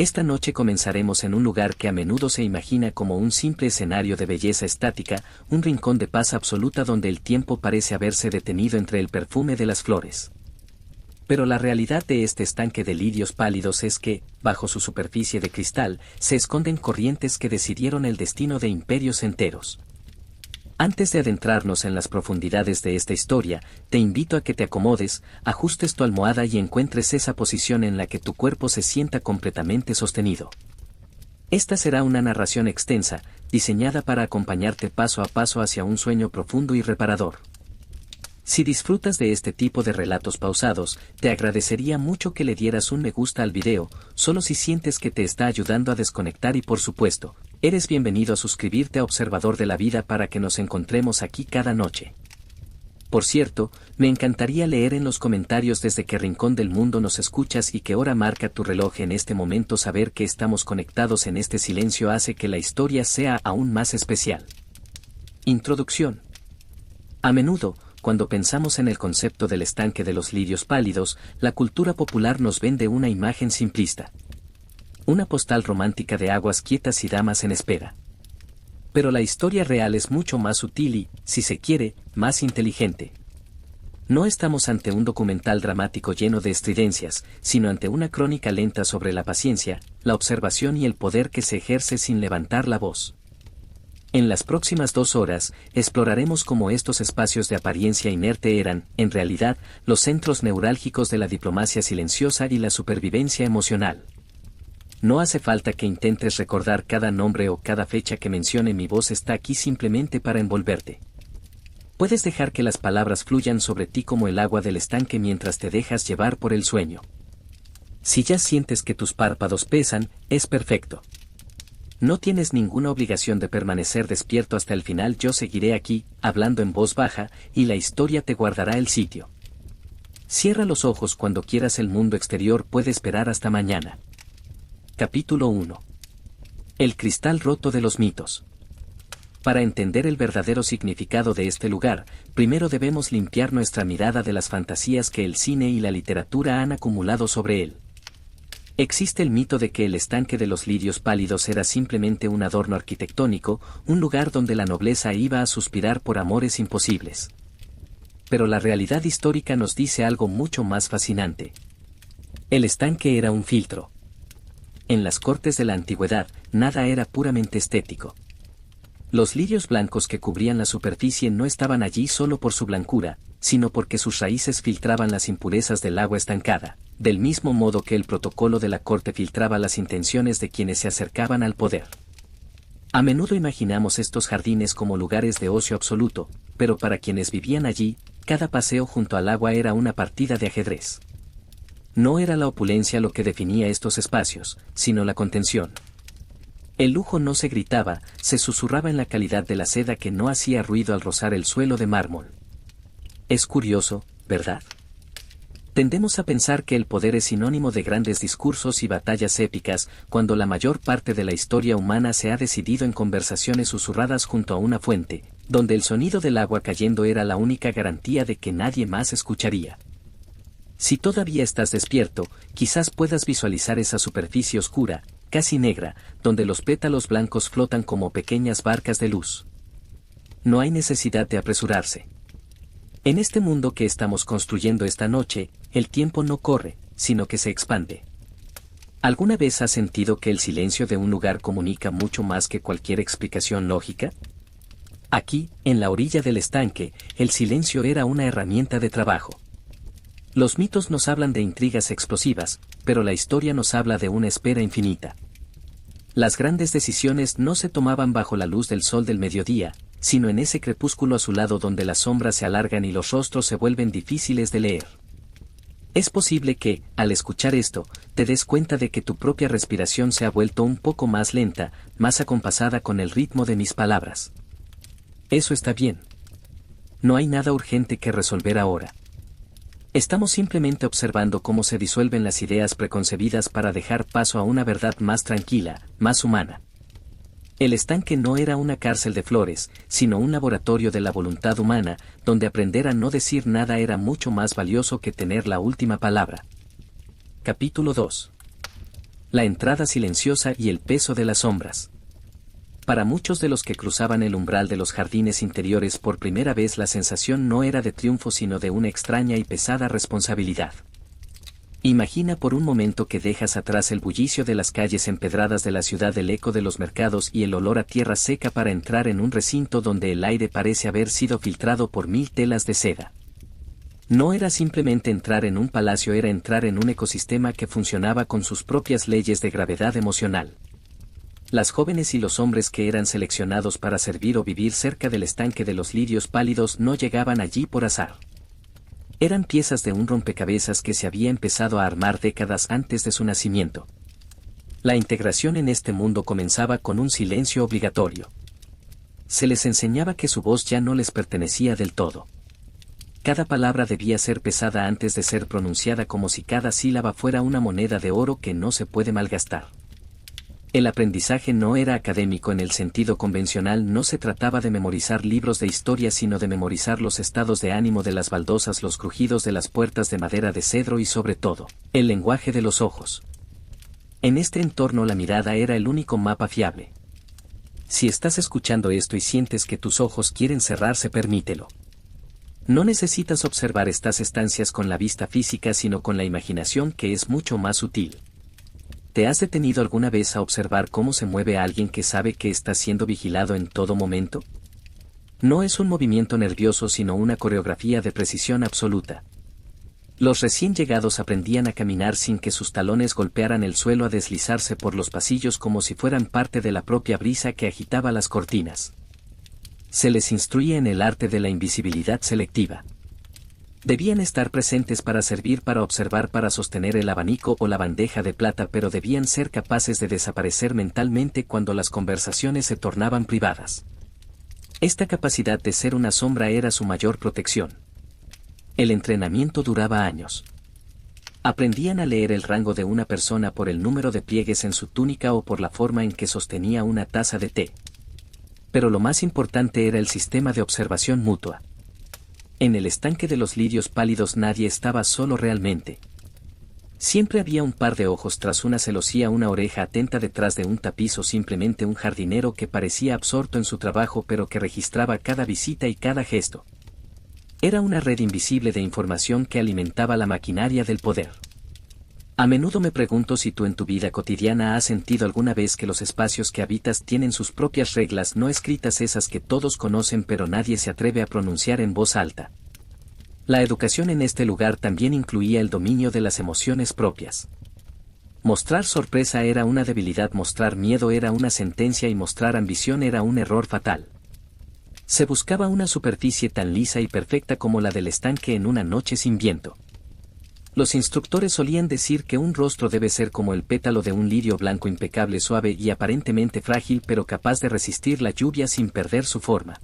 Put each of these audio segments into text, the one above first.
Esta noche comenzaremos en un lugar que a menudo se imagina como un simple escenario de belleza estática, un rincón de paz absoluta donde el tiempo parece haberse detenido entre el perfume de las flores. Pero la realidad de este estanque de lirios pálidos es que, bajo su superficie de cristal, se esconden corrientes que decidieron el destino de imperios enteros. Antes de adentrarnos en las profundidades de esta historia, te invito a que te acomodes, ajustes tu almohada y encuentres esa posición en la que tu cuerpo se sienta completamente sostenido. Esta será una narración extensa, diseñada para acompañarte paso a paso hacia un sueño profundo y reparador. Si disfrutas de este tipo de relatos pausados, te agradecería mucho que le dieras un me gusta al video, solo si sientes que te está ayudando a desconectar y por supuesto, eres bienvenido a suscribirte a Observador de la Vida para que nos encontremos aquí cada noche. Por cierto, me encantaría leer en los comentarios desde qué rincón del mundo nos escuchas y qué hora marca tu reloj en este momento. Saber que estamos conectados en este silencio hace que la historia sea aún más especial. Introducción. A menudo, cuando pensamos en el concepto del estanque de los lirios pálidos, la cultura popular nos vende una imagen simplista. Una postal romántica de aguas quietas y damas en espera. Pero la historia real es mucho más sutil y, si se quiere, más inteligente. No estamos ante un documental dramático lleno de estridencias, sino ante una crónica lenta sobre la paciencia, la observación y el poder que se ejerce sin levantar la voz. En las próximas 2 horas, exploraremos cómo estos espacios de apariencia inerte eran, en realidad, los centros neurálgicos de la diplomacia silenciosa y la supervivencia emocional. No hace falta que intentes recordar cada nombre o cada fecha que mencione, mi voz está aquí simplemente para envolverte. Puedes dejar que las palabras fluyan sobre ti como el agua del estanque mientras te dejas llevar por el sueño. Si ya sientes que tus párpados pesan, es perfecto. No tienes ninguna obligación de permanecer despierto hasta el final. Yo seguiré aquí, hablando en voz baja, y la historia te guardará el sitio. Cierra los ojos cuando quieras, el mundo exterior puede esperar hasta mañana. Capítulo 1. El cristal roto de los mitos. Para entender el verdadero significado de este lugar, primero debemos limpiar nuestra mirada de las fantasías que el cine y la literatura han acumulado sobre él. Existe el mito de que el estanque de los lirios pálidos era simplemente un adorno arquitectónico, un lugar donde la nobleza iba a suspirar por amores imposibles. Pero la realidad histórica nos dice algo mucho más fascinante. El estanque era un filtro. En las cortes de la antigüedad, nada era puramente estético. Los lirios blancos que cubrían la superficie no estaban allí solo por su blancura, sino porque sus raíces filtraban las impurezas del agua estancada, del mismo modo que el protocolo de la corte filtraba las intenciones de quienes se acercaban al poder. A menudo imaginamos estos jardines como lugares de ocio absoluto, pero para quienes vivían allí, cada paseo junto al agua era una partida de ajedrez. No era la opulencia lo que definía estos espacios, sino la contención. El lujo no se gritaba, se susurraba en la calidad de la seda que no hacía ruido al rozar el suelo de mármol. Es curioso, ¿verdad? Tendemos a pensar que el poder es sinónimo de grandes discursos y batallas épicas, cuando la mayor parte de la historia humana se ha decidido en conversaciones susurradas junto a una fuente, donde el sonido del agua cayendo era la única garantía de que nadie más escucharía. Si todavía estás despierto, quizás puedas visualizar esa superficie oscura, casi negra, donde los pétalos blancos flotan como pequeñas barcas de luz. No hay necesidad de apresurarse. En este mundo que estamos construyendo esta noche, el tiempo no corre, sino que se expande. ¿Alguna vez has sentido que el silencio de un lugar comunica mucho más que cualquier explicación lógica? Aquí, en la orilla del estanque, el silencio era una herramienta de trabajo. Los mitos nos hablan de intrigas explosivas, pero la historia nos habla de una espera infinita. Las grandes decisiones no se tomaban bajo la luz del sol del mediodía, sino en ese crepúsculo azulado donde las sombras se alargan y los rostros se vuelven difíciles de leer. Es posible que, al escuchar esto, te des cuenta de que tu propia respiración se ha vuelto un poco más lenta, más acompasada con el ritmo de mis palabras. Eso está bien. No hay nada urgente que resolver ahora. Estamos simplemente observando cómo se disuelven las ideas preconcebidas para dejar paso a una verdad más tranquila, más humana. El estanque no era una cárcel de flores, sino un laboratorio de la voluntad humana, donde aprender a no decir nada era mucho más valioso que tener la última palabra. Capítulo 2. La entrada silenciosa y el peso de las sombras. Para muchos de los que cruzaban el umbral de los jardines interiores por primera vez, la sensación no era de triunfo sino de una extraña y pesada responsabilidad. Imagina por un momento que dejas atrás el bullicio de las calles empedradas de la ciudad, el eco de los mercados y el olor a tierra seca para entrar en un recinto donde el aire parece haber sido filtrado por 1000 telas de seda. No era simplemente entrar en un palacio, era entrar en un ecosistema que funcionaba con sus propias leyes de gravedad emocional. Las jóvenes y los hombres que eran seleccionados para servir o vivir cerca del estanque de los lirios pálidos no llegaban allí por azar. Eran piezas de un rompecabezas que se había empezado a armar décadas antes de su nacimiento. La integración en este mundo comenzaba con un silencio obligatorio. Se les enseñaba que su voz ya no les pertenecía del todo. Cada palabra debía ser pesada antes de ser pronunciada, como si cada sílaba fuera una moneda de oro que no se puede malgastar. El aprendizaje no era académico en el sentido convencional, no se trataba de memorizar libros de historia sino de memorizar los estados de ánimo de las baldosas, los crujidos de las puertas de madera de cedro y sobre todo, el lenguaje de los ojos. En este entorno la mirada era el único mapa fiable. Si estás escuchando esto y sientes que tus ojos quieren cerrarse, permítelo. No necesitas observar estas estancias con la vista física sino con la imaginación, que es mucho más sutil. ¿Te has detenido alguna vez a observar cómo se mueve alguien que sabe que está siendo vigilado en todo momento? No es un movimiento nervioso sino una coreografía de precisión absoluta. Los recién llegados aprendían a caminar sin que sus talones golpearan el suelo, a deslizarse por los pasillos como si fueran parte de la propia brisa que agitaba las cortinas. Se les instruía en el arte de la invisibilidad selectiva. Debían estar presentes para servir, para observar, para sostener el abanico o la bandeja de plata, pero debían ser capaces de desaparecer mentalmente cuando las conversaciones se tornaban privadas. Esta capacidad de ser una sombra era su mayor protección. El entrenamiento duraba años. Aprendían a leer el rango de una persona por el número de pliegues en su túnica o por la forma en que sostenía una taza de té. Pero lo más importante era el sistema de observación mutua. En el estanque de los lirios pálidos nadie estaba solo realmente. Siempre había un par de ojos tras una celosía, una oreja atenta detrás de un tapiz, o simplemente un jardinero que parecía absorto en su trabajo pero que registraba cada visita y cada gesto. Era una red invisible de información que alimentaba la maquinaria del poder. A menudo me pregunto si tú en tu vida cotidiana has sentido alguna vez que los espacios que habitas tienen sus propias reglas no escritas, esas que todos conocen pero nadie se atreve a pronunciar en voz alta. La educación en este lugar también incluía el dominio de las emociones propias. Mostrar sorpresa era una debilidad, mostrar miedo era una sentencia y mostrar ambición era un error fatal. Se buscaba una superficie tan lisa y perfecta como la del estanque en una noche sin viento. Los instructores solían decir que un rostro debe ser como el pétalo de un lirio blanco, impecable, suave y aparentemente frágil, pero capaz de resistir la lluvia sin perder su forma.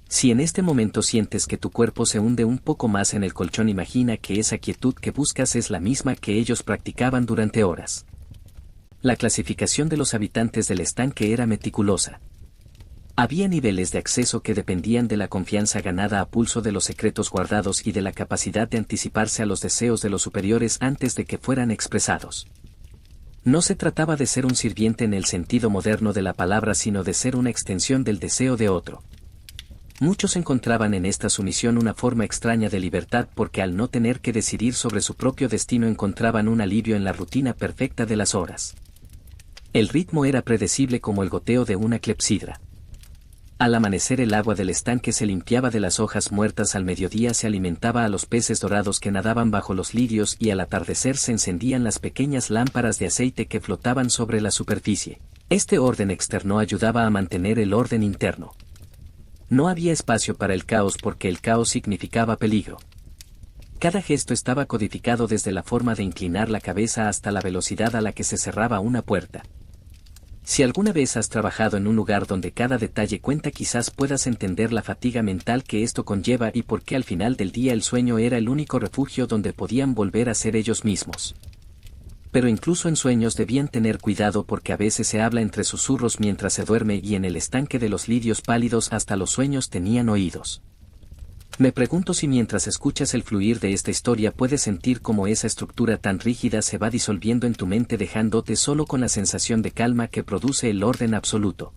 Si en este momento sientes que tu cuerpo se hunde un poco más en el colchón, imagina que esa quietud que buscas es la misma que ellos practicaban durante horas. La clasificación de los habitantes del estanque era meticulosa. Había niveles de acceso que dependían de la confianza ganada a pulso, de los secretos guardados y de la capacidad de anticiparse a los deseos de los superiores antes de que fueran expresados. No se trataba de ser un sirviente en el sentido moderno de la palabra, sino de ser una extensión del deseo de otro. Muchos encontraban en esta sumisión una forma extraña de libertad, porque al no tener que decidir sobre su propio destino encontraban un alivio en la rutina perfecta de las horas. El ritmo era predecible como el goteo de una clepsidra. Al amanecer el agua del estanque se limpiaba de las hojas muertas, al mediodía se alimentaba a los peces dorados que nadaban bajo los lirios y al atardecer se encendían las pequeñas lámparas de aceite que flotaban sobre la superficie. Este orden externo ayudaba a mantener el orden interno. No había espacio para el caos, porque el caos significaba peligro. Cada gesto estaba codificado, desde la forma de inclinar la cabeza hasta la velocidad a la que se cerraba una puerta. Si alguna vez has trabajado en un lugar donde cada detalle cuenta, quizás puedas entender la fatiga mental que esto conlleva y por qué al final del día el sueño era el único refugio donde podían volver a ser ellos mismos. Pero incluso en sueños debían tener cuidado, porque a veces se habla entre susurros mientras se duerme, y en el estanque de los lirios pálidos hasta los sueños tenían oídos. Me pregunto si mientras escuchas el fluir de esta historia puedes sentir cómo esa estructura tan rígida se va disolviendo en tu mente dejándote solo con la sensación de calma que produce el orden absoluto.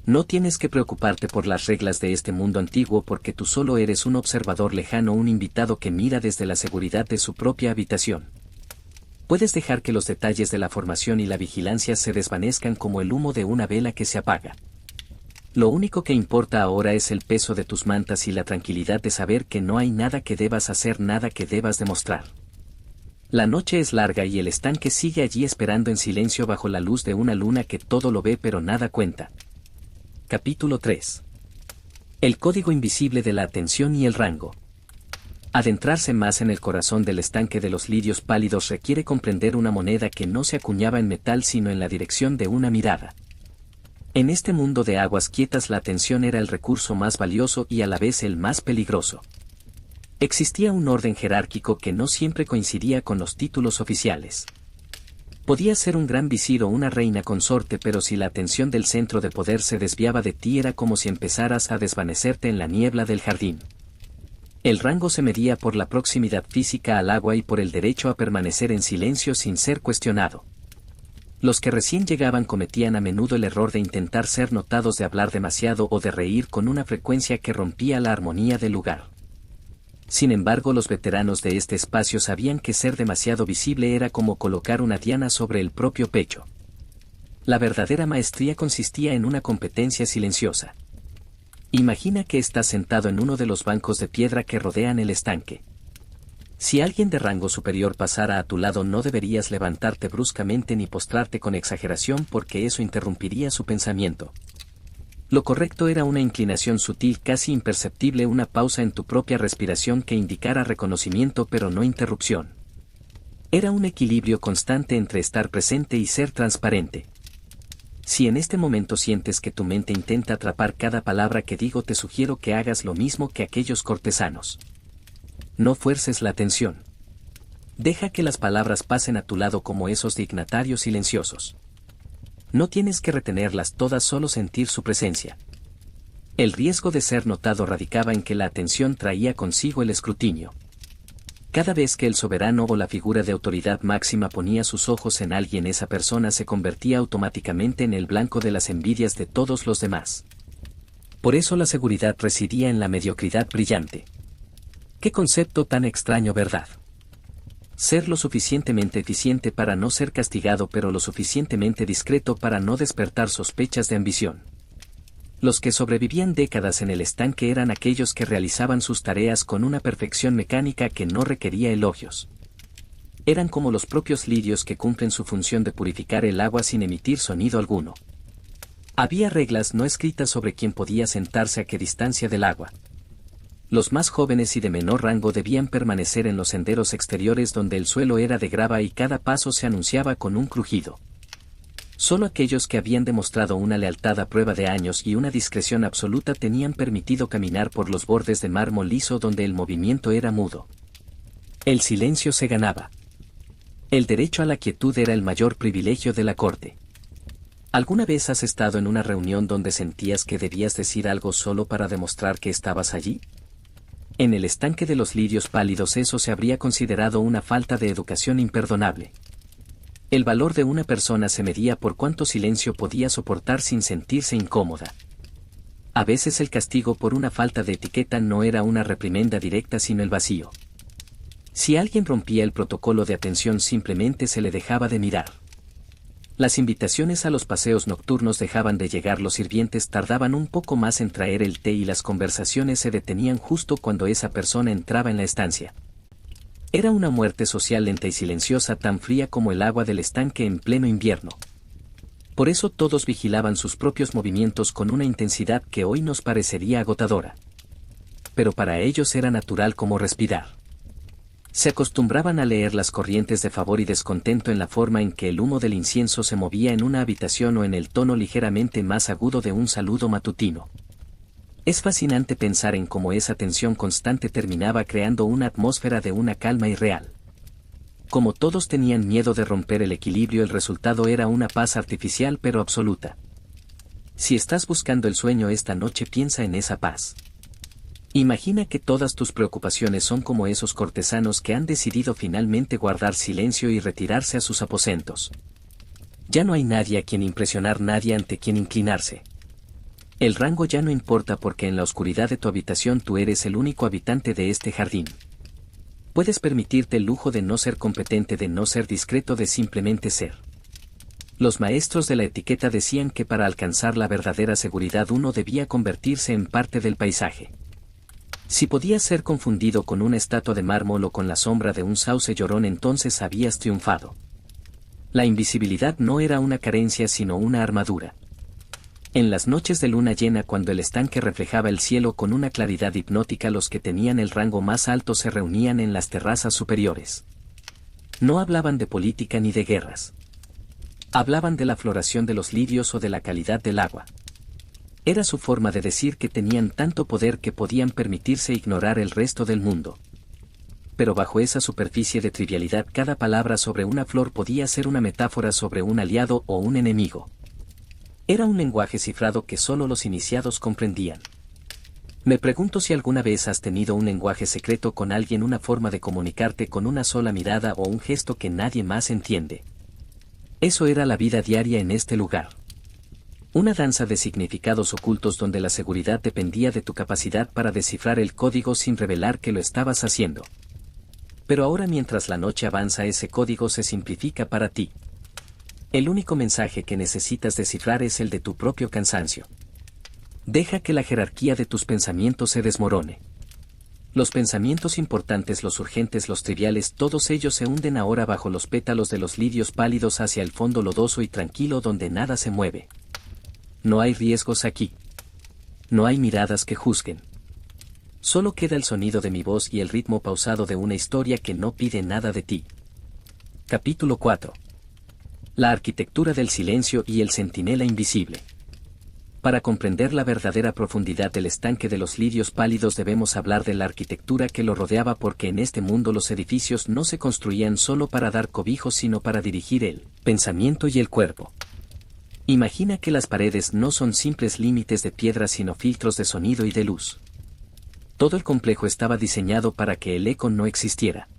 No tienes que preocuparte por las reglas de este mundo antiguo porque tú solo eres un observador lejano, un invitado que mira desde la seguridad de su propia habitación. Puedes dejar que los detalles de la formación y la vigilancia se desvanezcan como el humo de una vela que se apaga. Lo único que importa ahora es el peso de tus mantas y la tranquilidad de saber que no hay nada que debas hacer, nada que debas demostrar. La noche es larga y el estanque sigue allí esperando en silencio bajo la luz de una luna que todo lo ve pero nada cuenta. Capítulo 3. El código invisible de la atención y el rango. Adentrarse más en el corazón del estanque de los lirios pálidos requiere comprender una moneda que no se acuñaba en metal sino en la dirección de una mirada. En este mundo de aguas quietas la atención era el recurso más valioso y a la vez el más peligroso. Existía un orden jerárquico que no siempre coincidía con los títulos oficiales. Podías ser un gran visir o una reina consorte, pero si la atención del centro de poder se desviaba de ti era como si empezaras a desvanecerte en la niebla del jardín. El rango se medía por la proximidad física al agua y por el derecho a permanecer en silencio sin ser cuestionado. Los que recién llegaban cometían a menudo el error de intentar ser notados, de hablar demasiado o de reír con una frecuencia que rompía la armonía del lugar. Sin embargo, los veteranos de este espacio sabían que ser demasiado visible era como colocar una diana sobre el propio pecho. La verdadera maestría consistía en una competencia silenciosa. Imagina que estás sentado en uno de los bancos de piedra que rodean el estanque. Si alguien de rango superior pasara a tu lado, no deberías levantarte bruscamente ni postrarte con exageración porque eso interrumpiría su pensamiento. Lo correcto era una inclinación sutil, casi imperceptible, una pausa en tu propia respiración que indicara reconocimiento pero no interrupción. Era un equilibrio constante entre estar presente y ser transparente. Si en este momento sientes que tu mente intenta atrapar cada palabra que digo, te sugiero que hagas lo mismo que aquellos cortesanos. No fuerces la atención. Deja que las palabras pasen a tu lado como esos dignatarios silenciosos. No tienes que retenerlas todas, solo sentir su presencia. El riesgo de ser notado radicaba en que la atención traía consigo el escrutinio. Cada vez que el soberano o la figura de autoridad máxima ponía sus ojos en alguien, esa persona se convertía automáticamente en el blanco de las envidias de todos los demás. Por eso la seguridad residía en la mediocridad brillante. ¡Qué concepto tan extraño, verdad! Ser lo suficientemente eficiente para no ser castigado, pero lo suficientemente discreto para no despertar sospechas de ambición. Los que sobrevivían décadas en el estanque eran aquellos que realizaban sus tareas con una perfección mecánica que no requería elogios. Eran como los propios lirios que cumplen su función de purificar el agua sin emitir sonido alguno. Había reglas no escritas sobre quién podía sentarse a qué distancia del agua. Los más jóvenes y de menor rango debían permanecer en los senderos exteriores donde el suelo era de grava y cada paso se anunciaba con un crujido. Solo aquellos que habían demostrado una lealtad a prueba de años y una discreción absoluta tenían permitido caminar por los bordes de mármol liso donde el movimiento era mudo. El silencio se ganaba. El derecho a la quietud era el mayor privilegio de la corte. ¿Alguna vez has estado en una reunión donde sentías que debías decir algo solo para demostrar que estabas allí? En el estanque de los lirios pálidos eso se habría considerado una falta de educación imperdonable. El valor de una persona se medía por cuánto silencio podía soportar sin sentirse incómoda. A veces el castigo por una falta de etiqueta no era una reprimenda directa sino el vacío. Si alguien rompía el protocolo de atención, simplemente se le dejaba de mirar. Las invitaciones a los paseos nocturnos dejaban de llegar, los sirvientes tardaban un poco más en traer el té y las conversaciones se detenían justo cuando esa persona entraba en la estancia. Era una muerte social lenta y silenciosa, tan fría como el agua del estanque en pleno invierno. Por eso todos vigilaban sus propios movimientos con una intensidad que hoy nos parecería agotadora. Pero para ellos era natural como respirar. Se acostumbraban a leer las corrientes de favor y descontento en la forma en que el humo del incienso se movía en una habitación o en el tono ligeramente más agudo de un saludo matutino. Es fascinante pensar en cómo esa tensión constante terminaba creando una atmósfera de una calma irreal. Como todos tenían miedo de romper el equilibrio, el resultado era una paz artificial pero absoluta. Si estás buscando el sueño esta noche, piensa en esa paz. Imagina que todas tus preocupaciones son como esos cortesanos que han decidido finalmente guardar silencio y retirarse a sus aposentos. Ya no hay nadie a quien impresionar, nadie ante quien inclinarse. El rango ya no importa porque en la oscuridad de tu habitación tú eres el único habitante de este jardín. Puedes permitirte el lujo de no ser competente, de no ser discreto, de simplemente ser. Los maestros de la etiqueta decían que para alcanzar la verdadera seguridad uno debía convertirse en parte del paisaje. Si podías ser confundido con una estatua de mármol o con la sombra de un sauce llorón, entonces habías triunfado. La invisibilidad no era una carencia sino una armadura. En las noches de luna llena, cuando el estanque reflejaba el cielo con una claridad hipnótica, los que tenían el rango más alto se reunían en las terrazas superiores. No hablaban de política ni de guerras. Hablaban de la floración de los lirios o de la calidad del agua. Era su forma de decir que tenían tanto poder que podían permitirse ignorar el resto del mundo. Pero bajo esa superficie de trivialidad, cada palabra sobre una flor podía ser una metáfora sobre un aliado o un enemigo. Era un lenguaje cifrado que solo los iniciados comprendían. Me pregunto si alguna vez has tenido un lenguaje secreto con alguien, una forma de comunicarte con una sola mirada o un gesto que nadie más entiende. Eso era la vida diaria en este lugar. Una danza de significados ocultos donde la seguridad dependía de tu capacidad para descifrar el código sin revelar que lo estabas haciendo. Pero ahora, mientras la noche avanza, ese código se simplifica para ti. El único mensaje que necesitas descifrar es el de tu propio cansancio. Deja que la jerarquía de tus pensamientos se desmorone. Los pensamientos importantes, los urgentes, los triviales, todos ellos se hunden ahora bajo los pétalos de los lirios pálidos hacia el fondo lodoso y tranquilo donde nada se mueve. No hay riesgos aquí. No hay miradas que juzguen. Solo queda el sonido de mi voz y el ritmo pausado de una historia que no pide nada de ti. Capítulo 4. La arquitectura del silencio y el centinela invisible. Para comprender la verdadera profundidad del estanque de los lirios pálidos debemos hablar de la arquitectura que lo rodeaba, porque en este mundo los edificios no se construían solo para dar cobijo sino para dirigir el pensamiento y el cuerpo. Imagina que las paredes no son simples límites de piedra sino filtros de sonido y de luz. Todo el complejo estaba diseñado para que el eco no existiera.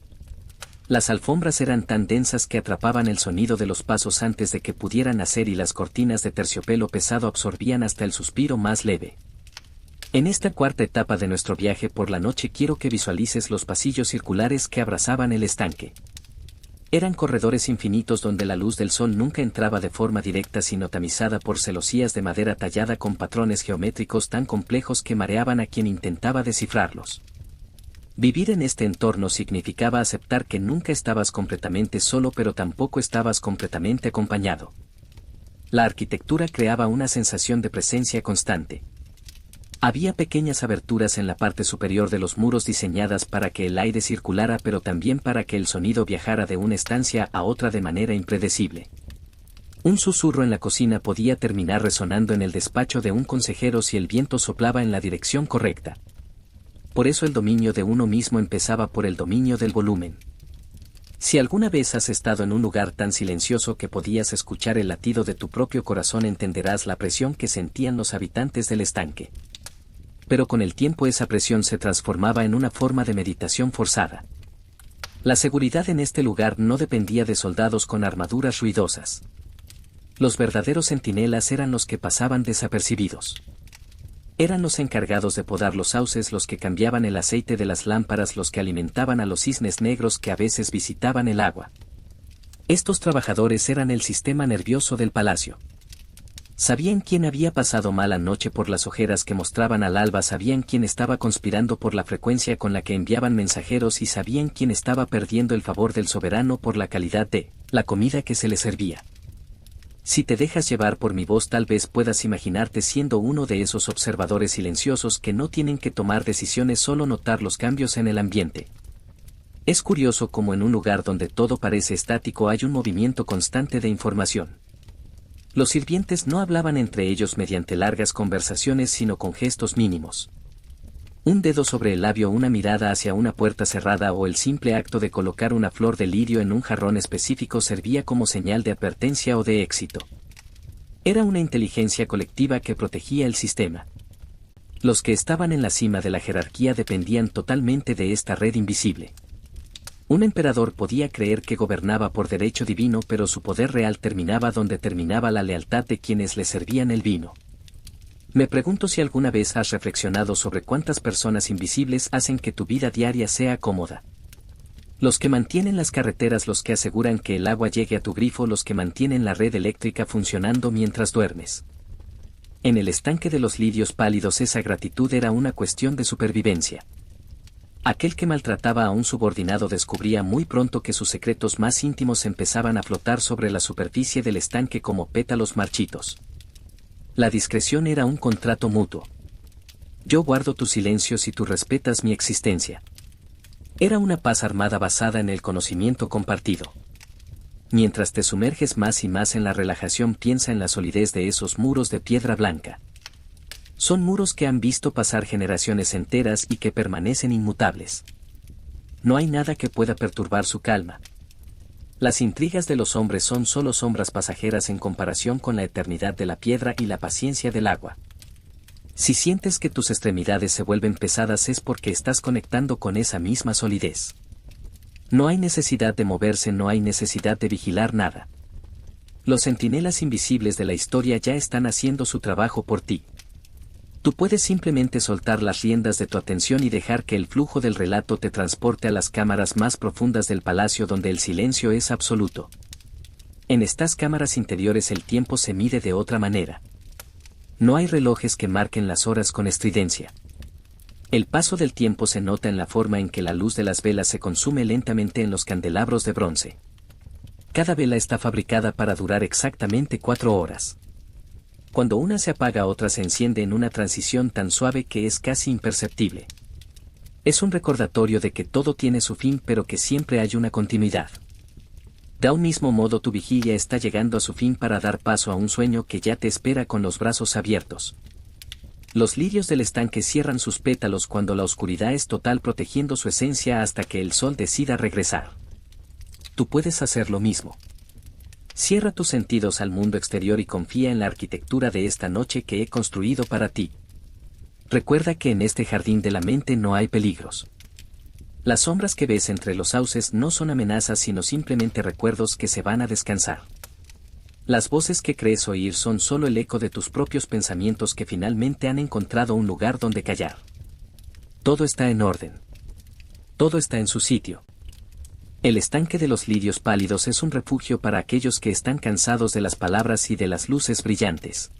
Las alfombras eran tan densas que atrapaban el sonido de los pasos antes de que pudieran nacer, y las cortinas de terciopelo pesado absorbían hasta el suspiro más leve. En esta cuarta etapa de nuestro viaje por la noche quiero que visualices los pasillos circulares que abrazaban el estanque. Eran corredores infinitos donde la luz del sol nunca entraba de forma directa sino tamizada por celosías de madera tallada con patrones geométricos tan complejos que mareaban a quien intentaba descifrarlos. Vivir en este entorno significaba aceptar que nunca estabas completamente solo, pero tampoco estabas completamente acompañado. La arquitectura creaba una sensación de presencia constante. Había pequeñas aberturas en la parte superior de los muros diseñadas para que el aire circulara, pero también para que el sonido viajara de una estancia a otra de manera impredecible. Un susurro en la cocina podía terminar resonando en el despacho de un consejero si el viento soplaba en la dirección correcta. Por eso el dominio de uno mismo empezaba por el dominio del volumen. Si alguna vez has estado en un lugar tan silencioso que podías escuchar el latido de tu propio corazón, entenderás la presión que sentían los habitantes del estanque. Pero con el tiempo esa presión se transformaba en una forma de meditación forzada. La seguridad en este lugar no dependía de soldados con armaduras ruidosas. Los verdaderos centinelas eran los que pasaban desapercibidos. Eran los encargados de podar los sauces, los que cambiaban el aceite de las lámparas, los que alimentaban a los cisnes negros que a veces visitaban el agua. Estos trabajadores eran el sistema nervioso del palacio. Sabían quién había pasado mala noche por las ojeras que mostraban al alba, sabían quién estaba conspirando por la frecuencia con la que enviaban mensajeros, y sabían quién estaba perdiendo el favor del soberano por la calidad de la comida que se le servía. Si te dejas llevar por mi voz, tal vez puedas imaginarte siendo uno de esos observadores silenciosos que no tienen que tomar decisiones, solo notar los cambios en el ambiente. Es curioso cómo en un lugar donde todo parece estático hay un movimiento constante de información. Los sirvientes no hablaban entre ellos mediante largas conversaciones sino con gestos mínimos. Un dedo sobre el labio, una mirada hacia una puerta cerrada o el simple acto de colocar una flor de lirio en un jarrón específico servía como señal de advertencia o de éxito. Era una inteligencia colectiva que protegía el sistema. Los que estaban en la cima de la jerarquía dependían totalmente de esta red invisible. Un emperador podía creer que gobernaba por derecho divino, pero su poder real terminaba donde terminaba la lealtad de quienes le servían el vino. Me pregunto si alguna vez has reflexionado sobre cuántas personas invisibles hacen que tu vida diaria sea cómoda. Los que mantienen las carreteras, los que aseguran que el agua llegue a tu grifo, los que mantienen la red eléctrica funcionando mientras duermes. En el estanque de los lirios pálidos esa gratitud era una cuestión de supervivencia. Aquel que maltrataba a un subordinado descubría muy pronto que sus secretos más íntimos empezaban a flotar sobre la superficie del estanque como pétalos marchitos. La discreción era un contrato mutuo. Yo guardo tu silencio si tú respetas mi existencia. Era una paz armada basada en el conocimiento compartido. Mientras te sumerges más y más en la relajación, piensa en la solidez de esos muros de piedra blanca. Son muros que han visto pasar generaciones enteras y que permanecen inmutables. No hay nada que pueda perturbar su calma. Las intrigas de los hombres son solo sombras pasajeras en comparación con la eternidad de la piedra y la paciencia del agua. Si sientes que tus extremidades se vuelven pesadas es porque estás conectando con esa misma solidez. No hay necesidad de moverse, no hay necesidad de vigilar nada. Los centinelas invisibles de la historia ya están haciendo su trabajo por ti. Tú puedes simplemente soltar las riendas de tu atención y dejar que el flujo del relato te transporte a las cámaras más profundas del palacio donde el silencio es absoluto. En estas cámaras interiores el tiempo se mide de otra manera. No hay relojes que marquen las horas con estridencia. El paso del tiempo se nota en la forma en que la luz de las velas se consume lentamente en los candelabros de bronce. Cada vela está fabricada para durar exactamente 4 horas. Cuando una se apaga, otra se enciende en una transición tan suave que es casi imperceptible. Es un recordatorio de que todo tiene su fin, pero que siempre hay una continuidad. De un mismo modo, tu vigilia está llegando a su fin para dar paso a un sueño que ya te espera con los brazos abiertos. Los lirios del estanque cierran sus pétalos cuando la oscuridad es total, protegiendo su esencia hasta que el sol decida regresar. Tú puedes hacer lo mismo. Cierra tus sentidos al mundo exterior y confía en la arquitectura de esta noche que he construido para ti. Recuerda que en este jardín de la mente no hay peligros. Las sombras que ves entre los sauces no son amenazas, sino simplemente recuerdos que se van a descansar. Las voces que crees oír son solo el eco de tus propios pensamientos que finalmente han encontrado un lugar donde callar. Todo está en orden. Todo está en su sitio. El estanque de los lirios pálidos es un refugio para aquellos que están cansados de las palabras y de las luces brillantes.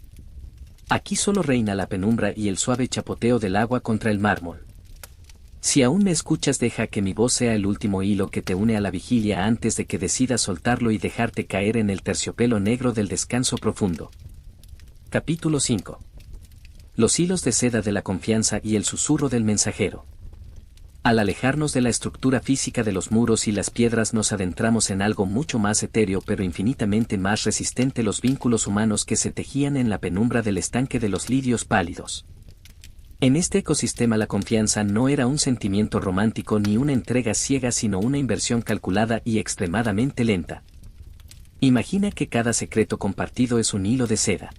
Aquí solo reina la penumbra y el suave chapoteo del agua contra el mármol. Si aún me escuchas, deja que mi voz sea el último hilo que te une a la vigilia antes de que decidas soltarlo y dejarte caer en el terciopelo negro del descanso profundo. Capítulo 5. Los hilos de seda de la confianza y el susurro del mensajero. Al alejarnos de la estructura física de los muros y las piedras, nos adentramos en algo mucho más etéreo pero infinitamente más resistente: los vínculos humanos que se tejían en la penumbra del estanque de los lirios pálidos. En este ecosistema la confianza no era un sentimiento romántico ni una entrega ciega, sino una inversión calculada y extremadamente lenta. Imagina que cada secreto compartido es un hilo de seda.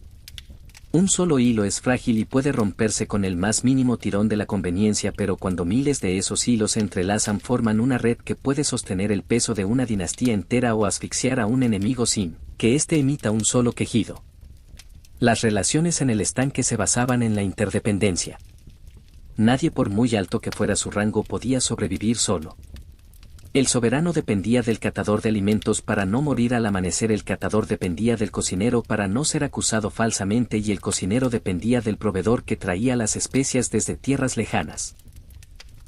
Un solo hilo es frágil y puede romperse con el más mínimo tirón de la conveniencia, pero cuando miles de esos hilos se entrelazan forman una red que puede sostener el peso de una dinastía entera o asfixiar a un enemigo sin que éste emita un solo quejido. Las relaciones en el estanque se basaban en la interdependencia. Nadie, por muy alto que fuera su rango, podía sobrevivir solo. El soberano dependía del catador de alimentos para no morir al amanecer, el catador dependía del cocinero para no ser acusado falsamente y el cocinero dependía del proveedor que traía las especias desde tierras lejanas.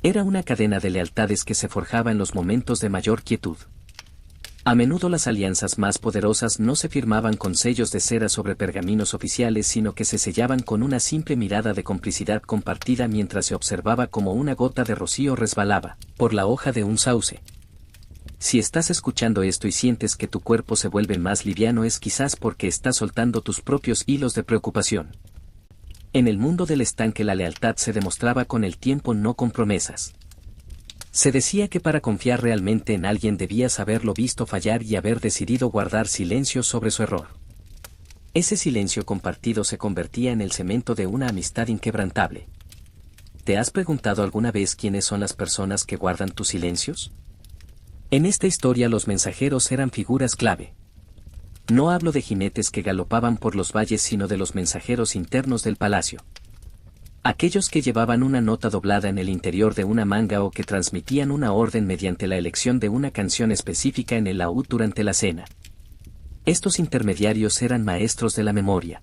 Era una cadena de lealtades que se forjaba en los momentos de mayor quietud. A menudo las alianzas más poderosas no se firmaban con sellos de cera sobre pergaminos oficiales, sino que se sellaban con una simple mirada de complicidad compartida mientras se observaba como una gota de rocío resbalaba por la hoja de un sauce. Si estás escuchando esto y sientes que tu cuerpo se vuelve más liviano, es quizás porque estás soltando tus propios hilos de preocupación. En el mundo del estanque la lealtad se demostraba con el tiempo, no con promesas. Se decía que para confiar realmente en alguien debías haberlo visto fallar y haber decidido guardar silencio sobre su error. Ese silencio compartido se convertía en el cemento de una amistad inquebrantable. ¿Te has preguntado alguna vez quiénes son las personas que guardan tus silencios? En esta historia los mensajeros eran figuras clave. No hablo de jinetes que galopaban por los valles, sino de los mensajeros internos del palacio. Aquellos que llevaban una nota doblada en el interior de una manga o que transmitían una orden mediante la elección de una canción específica en el laúd durante la cena. Estos intermediarios eran maestros de la memoria.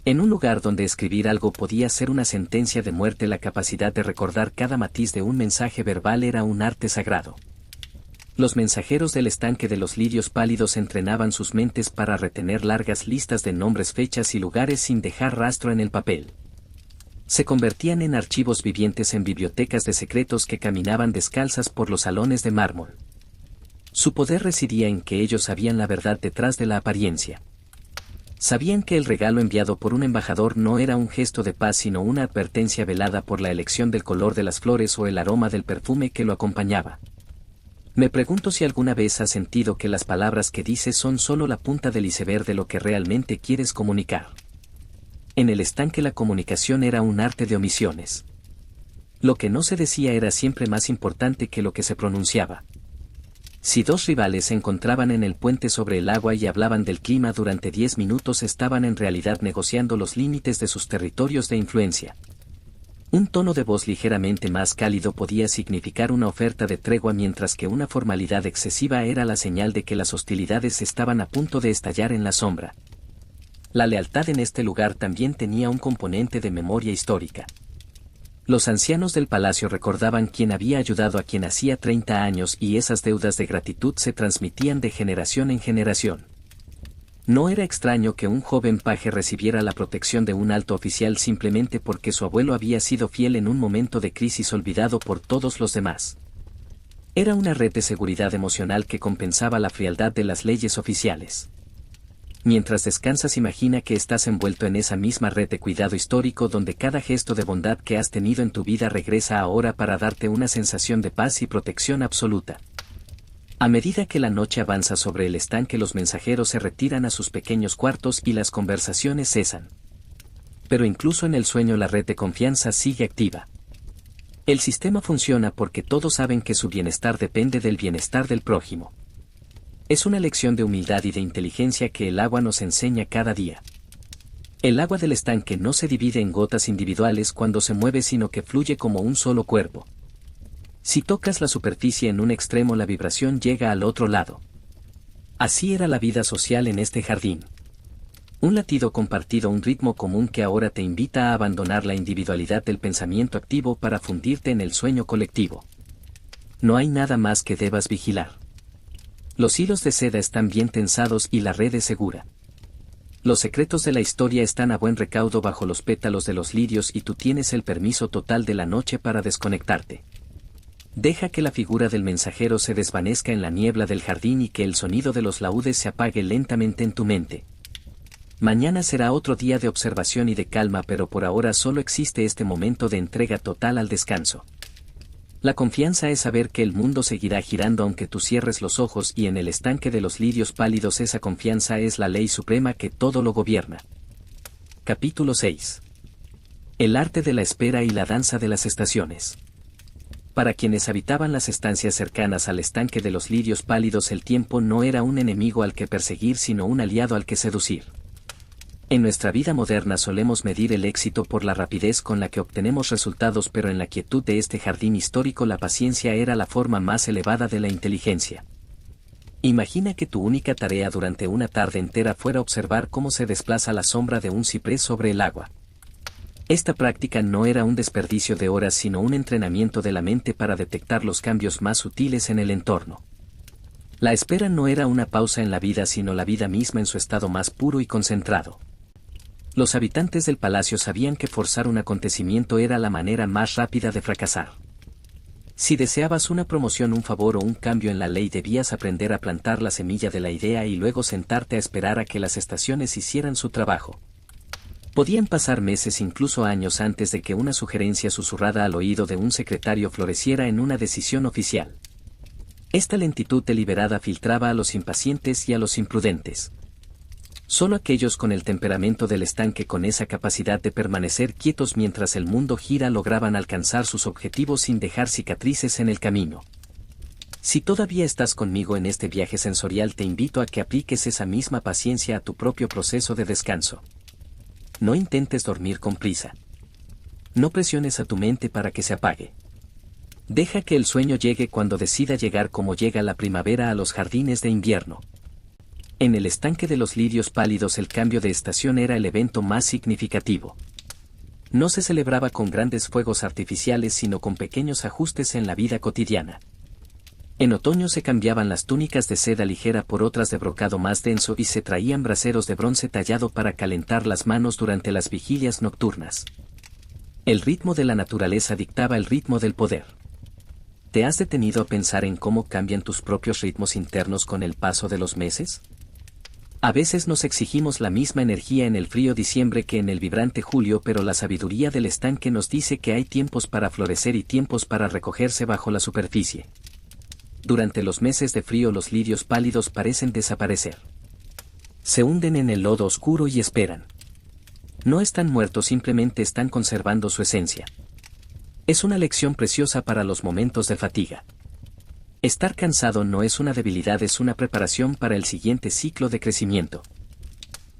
En un lugar donde escribir algo podía ser una sentencia de muerte, la capacidad de recordar cada matiz de un mensaje verbal era un arte sagrado. Los mensajeros del estanque de los lirios pálidos entrenaban sus mentes para retener largas listas de nombres, fechas y lugares sin dejar rastro en el papel. Se convertían en archivos vivientes, en bibliotecas de secretos que caminaban descalzas por los salones de mármol. Su poder residía en que ellos sabían la verdad detrás de la apariencia. Sabían que el regalo enviado por un embajador no era un gesto de paz, sino una advertencia velada por la elección del color de las flores o el aroma del perfume que lo acompañaba. Me pregunto si alguna vez has sentido que las palabras que dices son solo la punta del iceberg de lo que realmente quieres comunicar. En el estanque la comunicación era un arte de omisiones. Lo que no se decía era siempre más importante que lo que se pronunciaba. Si dos rivales se encontraban en el puente sobre el agua y hablaban del clima durante 10 minutos, estaban en realidad negociando los límites de sus territorios de influencia. Un tono de voz ligeramente más cálido podía significar una oferta de tregua, mientras que una formalidad excesiva era la señal de que las hostilidades estaban a punto de estallar en la sombra. La lealtad en este lugar también tenía un componente de memoria histórica. Los ancianos del palacio recordaban quién había ayudado a quien hacía 30 años, y esas deudas de gratitud se transmitían de generación en generación. No era extraño que un joven paje recibiera la protección de un alto oficial simplemente porque su abuelo había sido fiel en un momento de crisis olvidado por todos los demás. Era una red de seguridad emocional que compensaba la frialdad de las leyes oficiales. Mientras descansas, imagina que estás envuelto en esa misma red de cuidado histórico, donde cada gesto de bondad que has tenido en tu vida regresa ahora para darte una sensación de paz y protección absoluta. A medida que la noche avanza sobre el estanque, los mensajeros se retiran a sus pequeños cuartos y las conversaciones cesan. Pero incluso en el sueño la red de confianza sigue activa. El sistema funciona porque todos saben que su bienestar depende del bienestar del prójimo. Es una lección de humildad y de inteligencia que el agua nos enseña cada día. El agua del estanque no se divide en gotas individuales cuando se mueve, sino que fluye como un solo cuerpo. Si tocas la superficie en un extremo, la vibración llega al otro lado. Así era la vida social en este jardín. Un latido compartido, un ritmo común que ahora te invita a abandonar la individualidad del pensamiento activo para fundirte en el sueño colectivo. No hay nada más que debas vigilar. Los hilos de seda están bien tensados y la red es segura. Los secretos de la historia están a buen recaudo bajo los pétalos de los lirios, y tú tienes el permiso total de la noche para desconectarte. Deja que la figura del mensajero se desvanezca en la niebla del jardín y que el sonido de los laúdes se apague lentamente en tu mente. Mañana será otro día de observación y de calma, pero por ahora solo existe este momento de entrega total al descanso. La confianza es saber que el mundo seguirá girando aunque tú cierres los ojos, y en el estanque de los lirios pálidos esa confianza es la ley suprema que todo lo gobierna. Capítulo 6. El arte de la espera y la danza de las estaciones. Para quienes habitaban las estancias cercanas al estanque de los lirios pálidos, el tiempo no era un enemigo al que perseguir, sino un aliado al que seducir. En nuestra vida moderna solemos medir el éxito por la rapidez con la que obtenemos resultados, pero en la quietud de este jardín histórico la paciencia era la forma más elevada de la inteligencia. Imagina que tu única tarea durante una tarde entera fuera observar cómo se desplaza la sombra de un ciprés sobre el agua. Esta práctica no era un desperdicio de horas, sino un entrenamiento de la mente para detectar los cambios más sutiles en el entorno. La espera no era una pausa en la vida, sino la vida misma en su estado más puro y concentrado. Los habitantes del palacio sabían que forzar un acontecimiento era la manera más rápida de fracasar. Si deseabas una promoción, un favor o un cambio en la ley, debías aprender a plantar la semilla de la idea y luego sentarte a esperar a que las estaciones hicieran su trabajo. Podían pasar meses, incluso años, antes de que una sugerencia susurrada al oído de un secretario floreciera en una decisión oficial. Esta lentitud deliberada filtraba a los impacientes y a los imprudentes. Solo aquellos con el temperamento del estanque, con esa capacidad de permanecer quietos mientras el mundo gira, lograban alcanzar sus objetivos sin dejar cicatrices en el camino. Si todavía estás conmigo en este viaje sensorial, te invito a que apliques esa misma paciencia a tu propio proceso de descanso. No intentes dormir con prisa. No presiones a tu mente para que se apague. Deja que el sueño llegue cuando decida llegar, como llega la primavera a los jardines de invierno. En el estanque de los lirios pálidos el cambio de estación era el evento más significativo. No se celebraba con grandes fuegos artificiales, sino con pequeños ajustes en la vida cotidiana. En otoño se cambiaban las túnicas de seda ligera por otras de brocado más denso y se traían braseros de bronce tallado para calentar las manos durante las vigilias nocturnas. El ritmo de la naturaleza dictaba el ritmo del poder. ¿Te has detenido a pensar en cómo cambian tus propios ritmos internos con el paso de los meses? A veces nos exigimos la misma energía en el frío diciembre que en el vibrante julio, pero la sabiduría del estanque nos dice que hay tiempos para florecer y tiempos para recogerse bajo la superficie. Durante los meses de frío los lirios pálidos parecen desaparecer. Se hunden en el lodo oscuro y esperan. No están muertos, simplemente están conservando su esencia. Es una lección preciosa para los momentos de fatiga. Estar cansado no es una debilidad, es una preparación para el siguiente ciclo de crecimiento.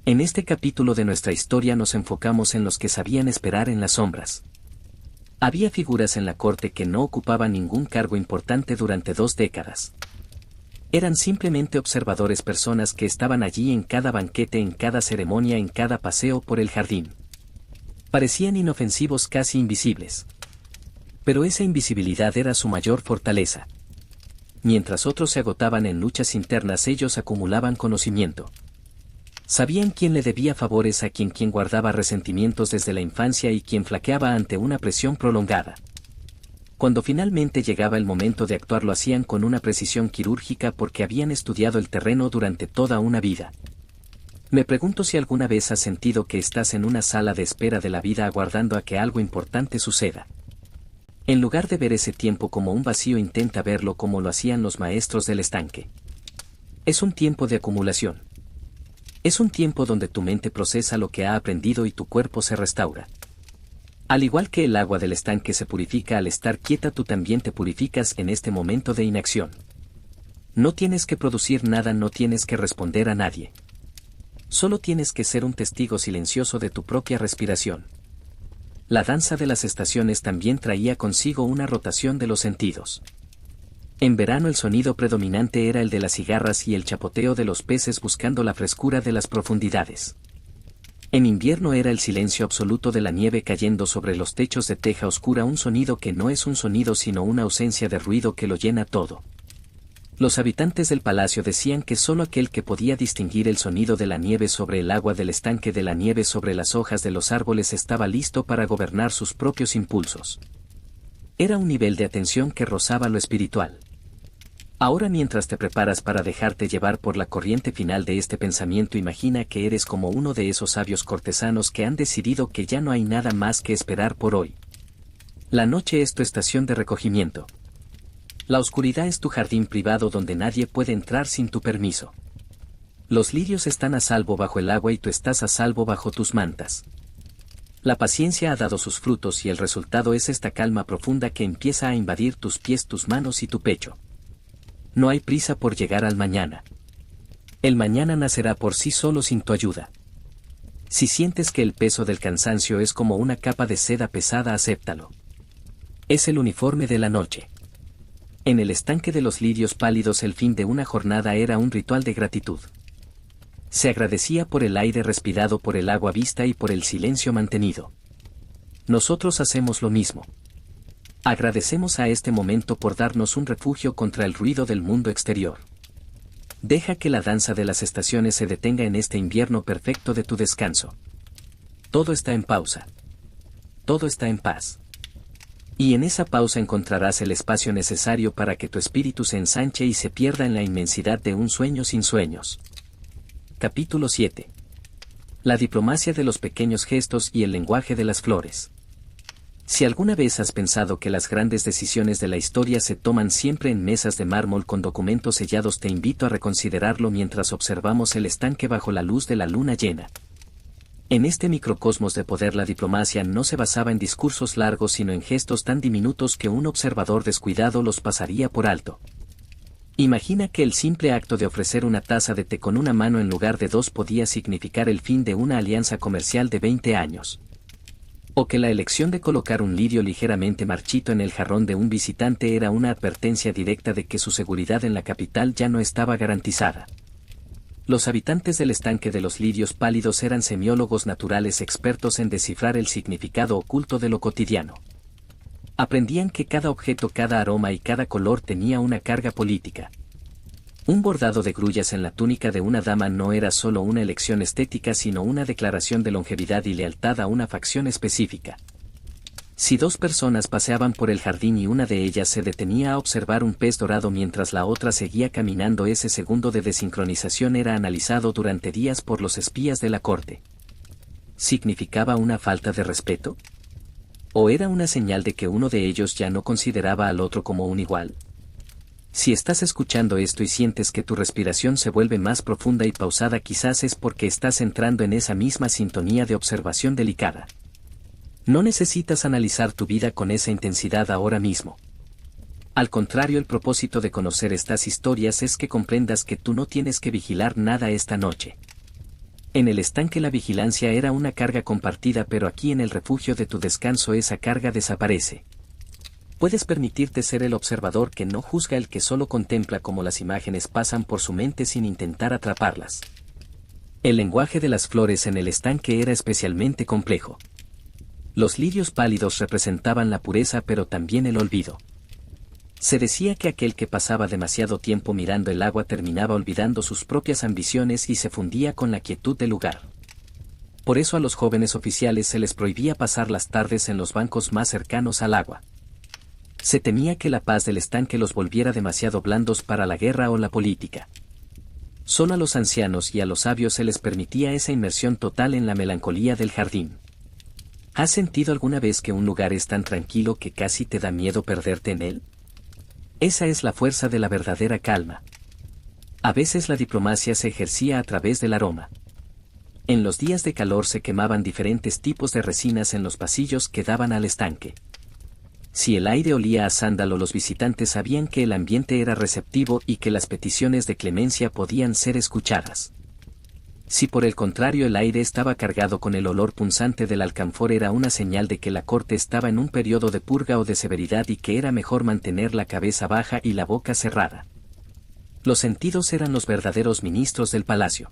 En este capítulo de nuestra historia nos enfocamos en los que sabían esperar en las sombras. Había figuras en la corte que no ocupaban ningún cargo importante durante 2 décadas. Eran simplemente observadores, personas que estaban allí en cada banquete, en cada ceremonia, en cada paseo por el jardín. Parecían inofensivos, casi invisibles. Pero esa invisibilidad era su mayor fortaleza. Mientras otros se agotaban en luchas internas, ellos acumulaban conocimiento. Sabían quién le debía favores a quién guardaba resentimientos desde la infancia y quién flaqueaba ante una presión prolongada. Cuando finalmente llegaba el momento de actuar, lo hacían con una precisión quirúrgica porque habían estudiado el terreno durante toda una vida. Me pregunto si alguna vez has sentido que estás en una sala de espera de la vida aguardando a que algo importante suceda. En lugar de ver ese tiempo como un vacío, intenta verlo como lo hacían los maestros del estanque. Es un tiempo de acumulación. Es un tiempo donde tu mente procesa lo que ha aprendido y tu cuerpo se restaura. Al igual que el agua del estanque se purifica al estar quieta, tú también te purificas en este momento de inacción. No tienes que producir nada, no tienes que responder a nadie. Solo tienes que ser un testigo silencioso de tu propia respiración. La danza de las estaciones también traía consigo una rotación de los sentidos. En verano el sonido predominante era el de las cigarras y el chapoteo de los peces buscando la frescura de las profundidades. En invierno era el silencio absoluto de la nieve cayendo sobre los techos de teja oscura, un sonido que no es un sonido sino una ausencia de ruido que lo llena todo. Los habitantes del palacio decían que solo aquel que podía distinguir el sonido de la nieve sobre el agua del estanque, de la nieve sobre las hojas de los árboles, estaba listo para gobernar sus propios impulsos. Era un nivel de atención que rozaba lo espiritual. Ahora, mientras te preparas para dejarte llevar por la corriente final de este pensamiento, imagina que eres como uno de esos sabios cortesanos que han decidido que ya no hay nada más que esperar por hoy. La noche es tu estación de recogimiento. La oscuridad es tu jardín privado donde nadie puede entrar sin tu permiso. Los lirios están a salvo bajo el agua y tú estás a salvo bajo tus mantas. La paciencia ha dado sus frutos y el resultado es esta calma profunda que empieza a invadir tus pies, tus manos y tu pecho. No hay prisa por llegar al mañana. El mañana nacerá por sí solo sin tu ayuda. Si sientes que el peso del cansancio es como una capa de seda pesada, acéptalo. Es el uniforme de la noche. En el estanque de los lirios pálidos el fin de una jornada era un ritual de gratitud. Se agradecía por el aire respirado, por el agua vista y por el silencio mantenido. Nosotros hacemos lo mismo. Agradecemos a este momento por darnos un refugio contra el ruido del mundo exterior. Deja que la danza de las estaciones se detenga en este invierno perfecto de tu descanso. Todo está en pausa. Todo está en paz. Y en esa pausa encontrarás el espacio necesario para que tu espíritu se ensanche y se pierda en la inmensidad de un sueño sin sueños. Capítulo 7. La diplomacia de los pequeños gestos y el lenguaje de las flores. Si alguna vez has pensado que las grandes decisiones de la historia se toman siempre en mesas de mármol con documentos sellados, te invito a reconsiderarlo mientras observamos el estanque bajo la luz de la luna llena. En este microcosmos de poder, la diplomacia no se basaba en discursos largos sino en gestos tan diminutos que un observador descuidado los pasaría por alto. Imagina que el simple acto de ofrecer una taza de té con una mano en lugar de dos podía significar el fin de una alianza comercial de 20 años. O que la elección de colocar un lirio ligeramente marchito en el jarrón de un visitante era una advertencia directa de que su seguridad en la capital ya no estaba garantizada. Los habitantes del estanque de los lirios pálidos eran semiólogos naturales expertos en descifrar el significado oculto de lo cotidiano. Aprendían que cada objeto, cada aroma y cada color tenía una carga política. Un bordado de grullas en la túnica de una dama no era solo una elección estética sino una declaración de longevidad y lealtad a una facción específica. Si dos personas paseaban por el jardín y una de ellas se detenía a observar un pez dorado mientras la otra seguía caminando, ese segundo de desincronización era analizado durante días por los espías de la corte. ¿Significaba una falta de respeto? ¿O era una señal de que uno de ellos ya no consideraba al otro como un igual? Si estás escuchando esto y sientes que tu respiración se vuelve más profunda y pausada, quizás es porque estás entrando en esa misma sintonía de observación delicada. No necesitas analizar tu vida con esa intensidad ahora mismo. Al contrario, el propósito de conocer estas historias es que comprendas que tú no tienes que vigilar nada esta noche. En el estanque la vigilancia era una carga compartida, pero aquí en el refugio de tu descanso esa carga desaparece. Puedes permitirte ser el observador que no juzga, el que solo contempla cómo las imágenes pasan por su mente sin intentar atraparlas. El lenguaje de las flores en el estanque era especialmente complejo. Los lirios pálidos representaban la pureza pero también el olvido. Se decía que aquel que pasaba demasiado tiempo mirando el agua terminaba olvidando sus propias ambiciones y se fundía con la quietud del lugar. Por eso a los jóvenes oficiales se les prohibía pasar las tardes en los bancos más cercanos al agua. Se temía que la paz del estanque los volviera demasiado blandos para la guerra o la política. Solo a los ancianos y a los sabios se les permitía esa inmersión total en la melancolía del jardín. ¿Has sentido alguna vez que un lugar es tan tranquilo que casi te da miedo perderte en él? Esa es la fuerza de la verdadera calma. A veces la diplomacia se ejercía a través del aroma. En los días de calor se quemaban diferentes tipos de resinas en los pasillos que daban al estanque. Si el aire olía a sándalo, los visitantes sabían que el ambiente era receptivo y que las peticiones de clemencia podían ser escuchadas. Si por el contrario el aire estaba cargado con el olor punzante del alcanfor, era una señal de que la corte estaba en un periodo de purga o de severidad y que era mejor mantener la cabeza baja y la boca cerrada. Los sentidos eran los verdaderos ministros del palacio.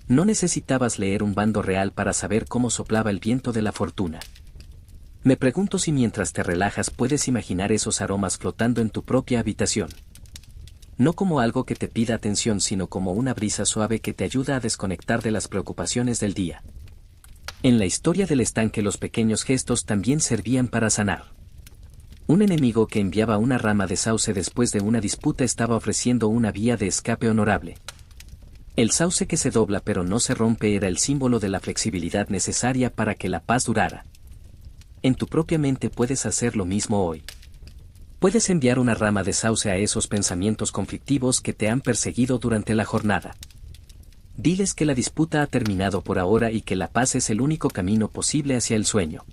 No necesitabas leer un bando real para saber cómo soplaba el viento de la fortuna. Me pregunto si mientras te relajas puedes imaginar esos aromas flotando en tu propia habitación. No como algo que te pida atención, sino como una brisa suave que te ayuda a desconectar de las preocupaciones del día. En la historia del estanque los pequeños gestos también servían para sanar. Un enemigo que enviaba una rama de sauce después de una disputa estaba ofreciendo una vía de escape honorable. El sauce que se dobla pero no se rompe era el símbolo de la flexibilidad necesaria para que la paz durara. En tu propia mente puedes hacer lo mismo hoy. Puedes enviar una rama de sauce a esos pensamientos conflictivos que te han perseguido durante la jornada. Diles que la disputa ha terminado por ahora y que la paz es el único camino posible hacia el sueño.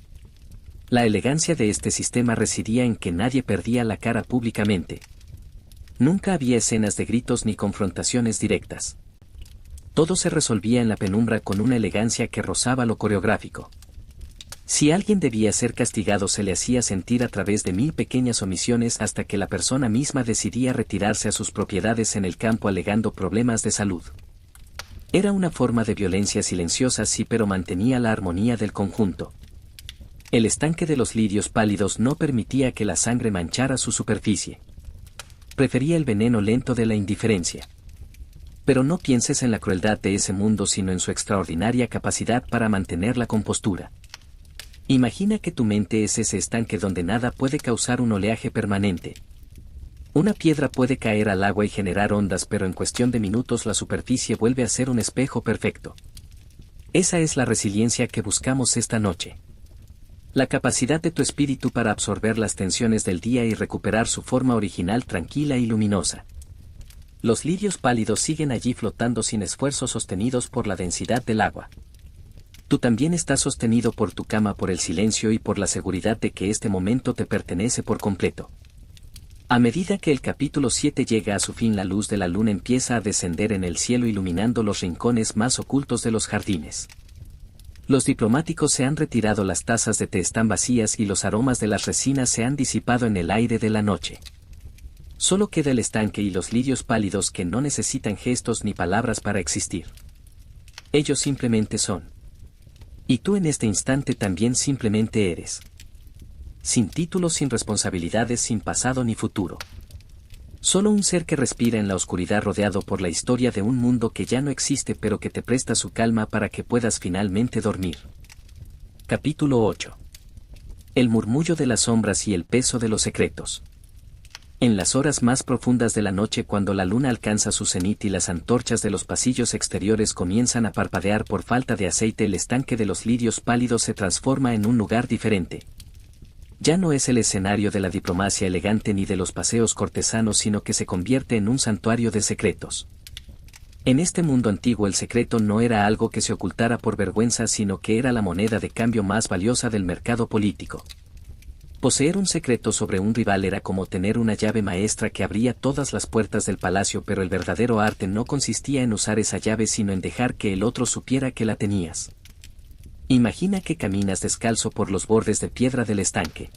La elegancia de este sistema residía en que nadie perdía la cara públicamente. Nunca había escenas de gritos ni confrontaciones directas. Todo se resolvía en la penumbra con una elegancia que rozaba lo coreográfico. Si alguien debía ser castigado, se le hacía sentir a través de 1000 pequeñas omisiones hasta que la persona misma decidía retirarse a sus propiedades en el campo alegando problemas de salud. Era una forma de violencia silenciosa, sí, pero mantenía la armonía del conjunto. El estanque de los lirios pálidos no permitía que la sangre manchara su superficie. Prefería el veneno lento de la indiferencia. Pero no pienses en la crueldad de ese mundo, sino en su extraordinaria capacidad para mantener la compostura. Imagina que tu mente es ese estanque donde nada puede causar un oleaje permanente. Una piedra puede caer al agua y generar ondas, pero en cuestión de minutos la superficie vuelve a ser un espejo perfecto. Esa es la resiliencia que buscamos esta noche. La capacidad de tu espíritu para absorber las tensiones del día y recuperar su forma original tranquila y luminosa. Los lirios pálidos siguen allí flotando sin esfuerzo sostenidos por la densidad del agua. Tú también estás sostenido por tu cama, por el silencio y por la seguridad de que este momento te pertenece por completo. A medida que el capítulo 7 llega a su fin, la luz de la luna empieza a descender en el cielo iluminando los rincones más ocultos de los jardines. Los diplomáticos se han retirado, las tazas de té están vacías y los aromas de las resinas se han disipado en el aire de la noche. Solo queda el estanque y los lirios pálidos que no necesitan gestos ni palabras para existir. Ellos simplemente son. Y tú en este instante también simplemente eres. Sin títulos, sin responsabilidades, sin pasado ni futuro. Solo un ser que respira en la oscuridad, rodeado por la historia de un mundo que ya no existe pero que te presta su calma para que puedas finalmente dormir. Capítulo 8. El murmullo de las sombras y el peso de los secretos. En las horas más profundas de la noche, cuando la luna alcanza su cenit y las antorchas de los pasillos exteriores comienzan a parpadear por falta de aceite, el estanque de los lirios pálidos se transforma en un lugar diferente. Ya no es el escenario de la diplomacia elegante ni de los paseos cortesanos, sino que se convierte en un santuario de secretos. En este mundo antiguo el secreto no era algo que se ocultara por vergüenza, sino que era la moneda de cambio más valiosa del mercado político. Poseer un secreto sobre un rival era como tener una llave maestra que abría todas las puertas del palacio, pero el verdadero arte no consistía en usar esa llave, sino en dejar que el otro supiera que la tenías. Imagina que caminas descalzo por los bordes de piedra del estanque.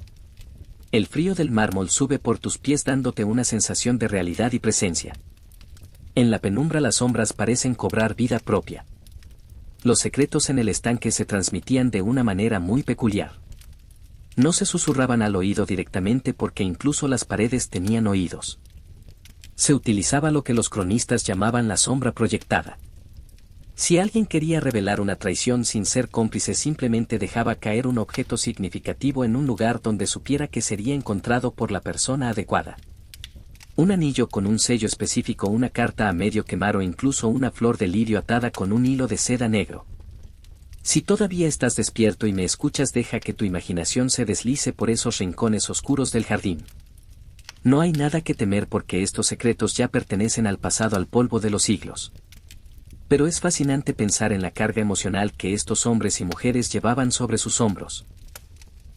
El frío del mármol sube por tus pies dándote una sensación de realidad y presencia. En la penumbra las sombras parecen cobrar vida propia. Los secretos en el estanque se transmitían de una manera muy peculiar. No se susurraban al oído directamente porque incluso las paredes tenían oídos. Se utilizaba lo que los cronistas llamaban la sombra proyectada. Si alguien quería revelar una traición sin ser cómplice, simplemente dejaba caer un objeto significativo en un lugar donde supiera que sería encontrado por la persona adecuada. Un anillo con un sello específico, una carta a medio quemar o incluso una flor de lirio atada con un hilo de seda negro. Si todavía estás despierto y me escuchas, deja que tu imaginación se deslice por esos rincones oscuros del jardín. No hay nada que temer porque estos secretos ya pertenecen al pasado, al polvo de los siglos. Pero es fascinante pensar en la carga emocional que estos hombres y mujeres llevaban sobre sus hombros.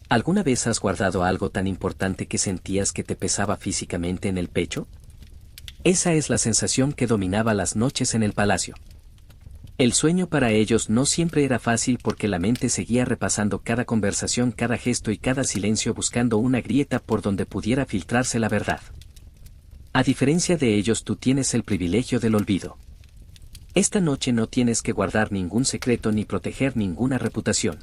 ¿Alguna vez has guardado algo tan importante que sentías que te pesaba físicamente en el pecho? Esa es la sensación que dominaba las noches en el palacio. El sueño para ellos no siempre era fácil porque la mente seguía repasando cada conversación, cada gesto y cada silencio, buscando una grieta por donde pudiera filtrarse la verdad. A diferencia de ellos, tú tienes el privilegio del olvido. Esta noche no tienes que guardar ningún secreto ni proteger ninguna reputación.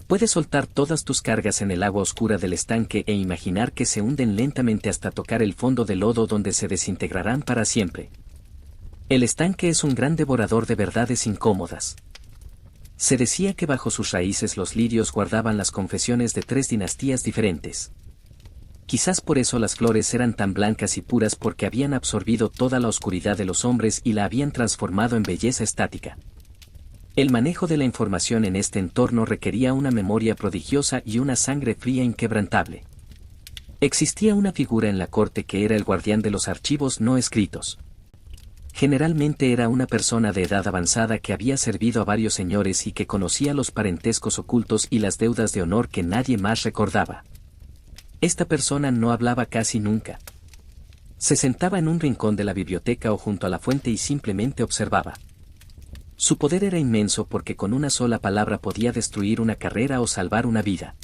Puedes soltar todas tus cargas en el agua oscura del estanque e imaginar que se hunden lentamente hasta tocar el fondo del lodo, donde se desintegrarán para siempre. El estanque es un gran devorador de verdades incómodas. Se decía que bajo sus raíces los lirios guardaban las confesiones de 3 dinastías diferentes. Quizás por eso las flores eran tan blancas y puras, porque habían absorbido toda la oscuridad de los hombres y la habían transformado en belleza estática. El manejo de la información en este entorno requería una memoria prodigiosa y una sangre fría inquebrantable. Existía una figura en la corte que era el guardián de los archivos no escritos. Generalmente era una persona de edad avanzada que había servido a varios señores y que conocía los parentescos ocultos y las deudas de honor que nadie más recordaba. Esta persona no hablaba casi nunca. Se sentaba en un rincón de la biblioteca o junto a la fuente y simplemente observaba. Su poder era inmenso porque con una sola palabra podía destruir una carrera o salvar una vida.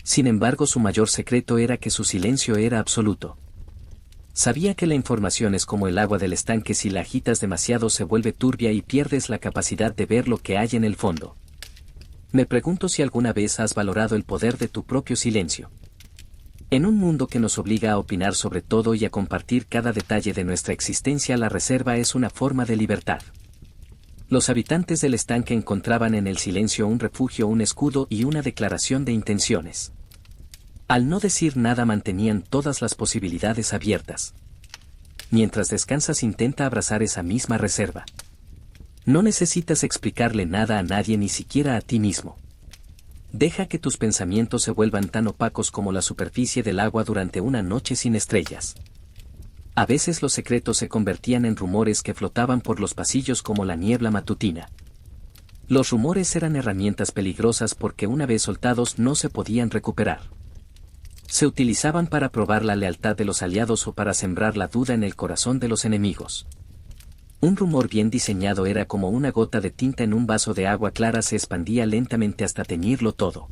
Sin embargo, su mayor secreto era que su silencio era absoluto. Sabía que la información es como el agua del estanque: si la agitas demasiado se vuelve turbia y pierdes la capacidad de ver lo que hay en el fondo. Me pregunto si alguna vez has valorado el poder de tu propio silencio. En un mundo que nos obliga a opinar sobre todo y a compartir cada detalle de nuestra existencia, la reserva es una forma de libertad. Los habitantes del estanque encontraban en el silencio un refugio, un escudo y una declaración de intenciones. Al no decir nada mantenían todas las posibilidades abiertas. Mientras descansas, intenta abrazar esa misma reserva. No necesitas explicarle nada a nadie, ni siquiera a ti mismo. Deja que tus pensamientos se vuelvan tan opacos como la superficie del agua durante una noche sin estrellas. A veces los secretos se convertían en rumores que flotaban por los pasillos como la niebla matutina. Los rumores eran herramientas peligrosas porque una vez soltados no se podían recuperar. Se utilizaban para probar la lealtad de los aliados o para sembrar la duda en el corazón de los enemigos. Un rumor bien diseñado era como una gota de tinta en un vaso de agua clara, se expandía lentamente hasta teñirlo todo.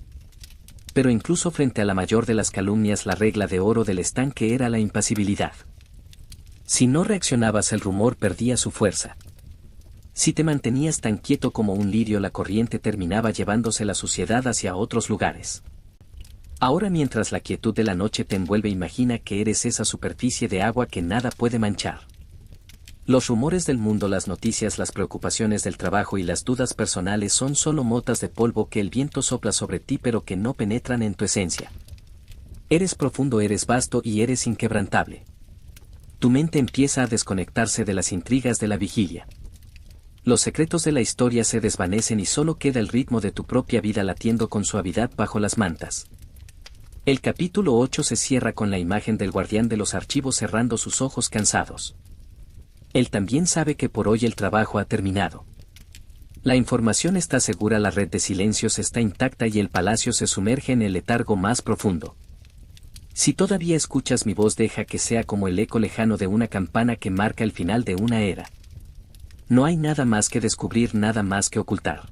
Pero incluso frente a la mayor de las calumnias, la regla de oro del estanque era la impasibilidad. Si no reaccionabas, el rumor perdía su fuerza. Si te mantenías tan quieto como un lirio, la corriente terminaba llevándose la suciedad hacia otros lugares. Ahora, mientras la quietud de la noche te envuelve, imagina que eres esa superficie de agua que nada puede manchar. Los rumores del mundo, las noticias, las preocupaciones del trabajo y las dudas personales son solo motas de polvo que el viento sopla sobre ti pero que no penetran en tu esencia. Eres profundo, eres vasto y eres inquebrantable. Tu mente empieza a desconectarse de las intrigas de la vigilia. Los secretos de la historia se desvanecen y solo queda el ritmo de tu propia vida latiendo con suavidad bajo las mantas. El capítulo 8 se cierra con la imagen del guardián de los archivos cerrando sus ojos cansados. Él también sabe que por hoy el trabajo ha terminado. La información está segura, la red de silencios está intacta y el palacio se sumerge en el letargo más profundo. Si todavía escuchas mi voz, deja que sea como el eco lejano de una campana que marca el final de una era. No hay nada más que descubrir, nada más que ocultar.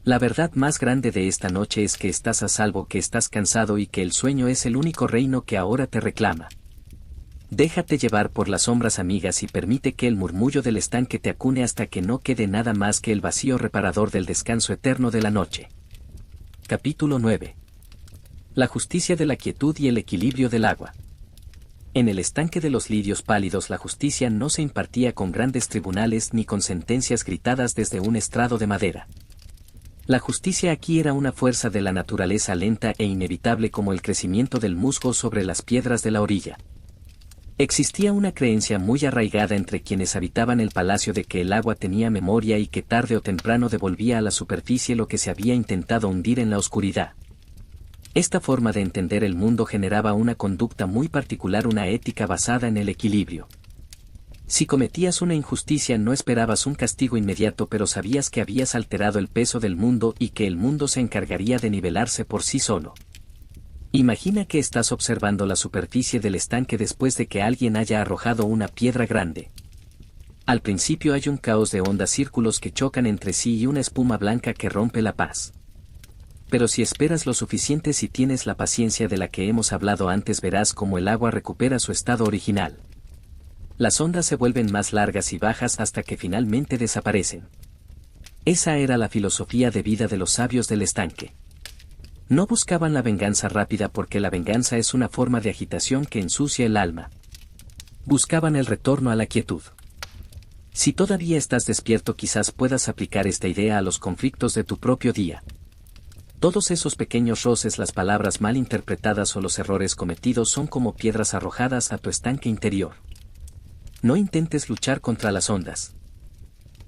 La verdad más grande de esta noche es que estás a salvo, que estás cansado y que el sueño es el único reino que ahora te reclama. Déjate llevar por las sombras amigas y permite que el murmullo del estanque te acune hasta que no quede nada más que el vacío reparador del descanso eterno de la noche. Capítulo 9. La justicia de la quietud y el equilibrio del agua. En el estanque de los lirios pálidos la justicia no se impartía con grandes tribunales ni con sentencias gritadas desde un estrado de madera. La justicia aquí era una fuerza de la naturaleza lenta e inevitable como el crecimiento del musgo sobre las piedras de la orilla. Existía una creencia muy arraigada entre quienes habitaban el palacio de que el agua tenía memoria y que tarde o temprano devolvía a la superficie lo que se había intentado hundir en la oscuridad. Esta forma de entender el mundo generaba una conducta muy particular, una ética basada en el equilibrio. Si cometías una injusticia no esperabas un castigo inmediato, pero sabías que habías alterado el peso del mundo y que el mundo se encargaría de nivelarse por sí solo. Imagina que estás observando la superficie del estanque después de que alguien haya arrojado una piedra grande. Al principio hay un caos de ondas, círculos que chocan entre sí y una espuma blanca que rompe la paz. Pero si esperas lo suficiente, si tienes la paciencia de la que hemos hablado antes, verás cómo el agua recupera su estado original. Las ondas se vuelven más largas y bajas hasta que finalmente desaparecen. Esa era la filosofía de vida de los sabios del estanque. No buscaban la venganza rápida porque la venganza es una forma de agitación que ensucia el alma. Buscaban el retorno a la quietud. Si todavía estás despierto, quizás puedas aplicar esta idea a los conflictos de tu propio día. Todos esos pequeños roces, las palabras mal interpretadas o los errores cometidos son como piedras arrojadas a tu estanque interior. No intentes luchar contra las ondas.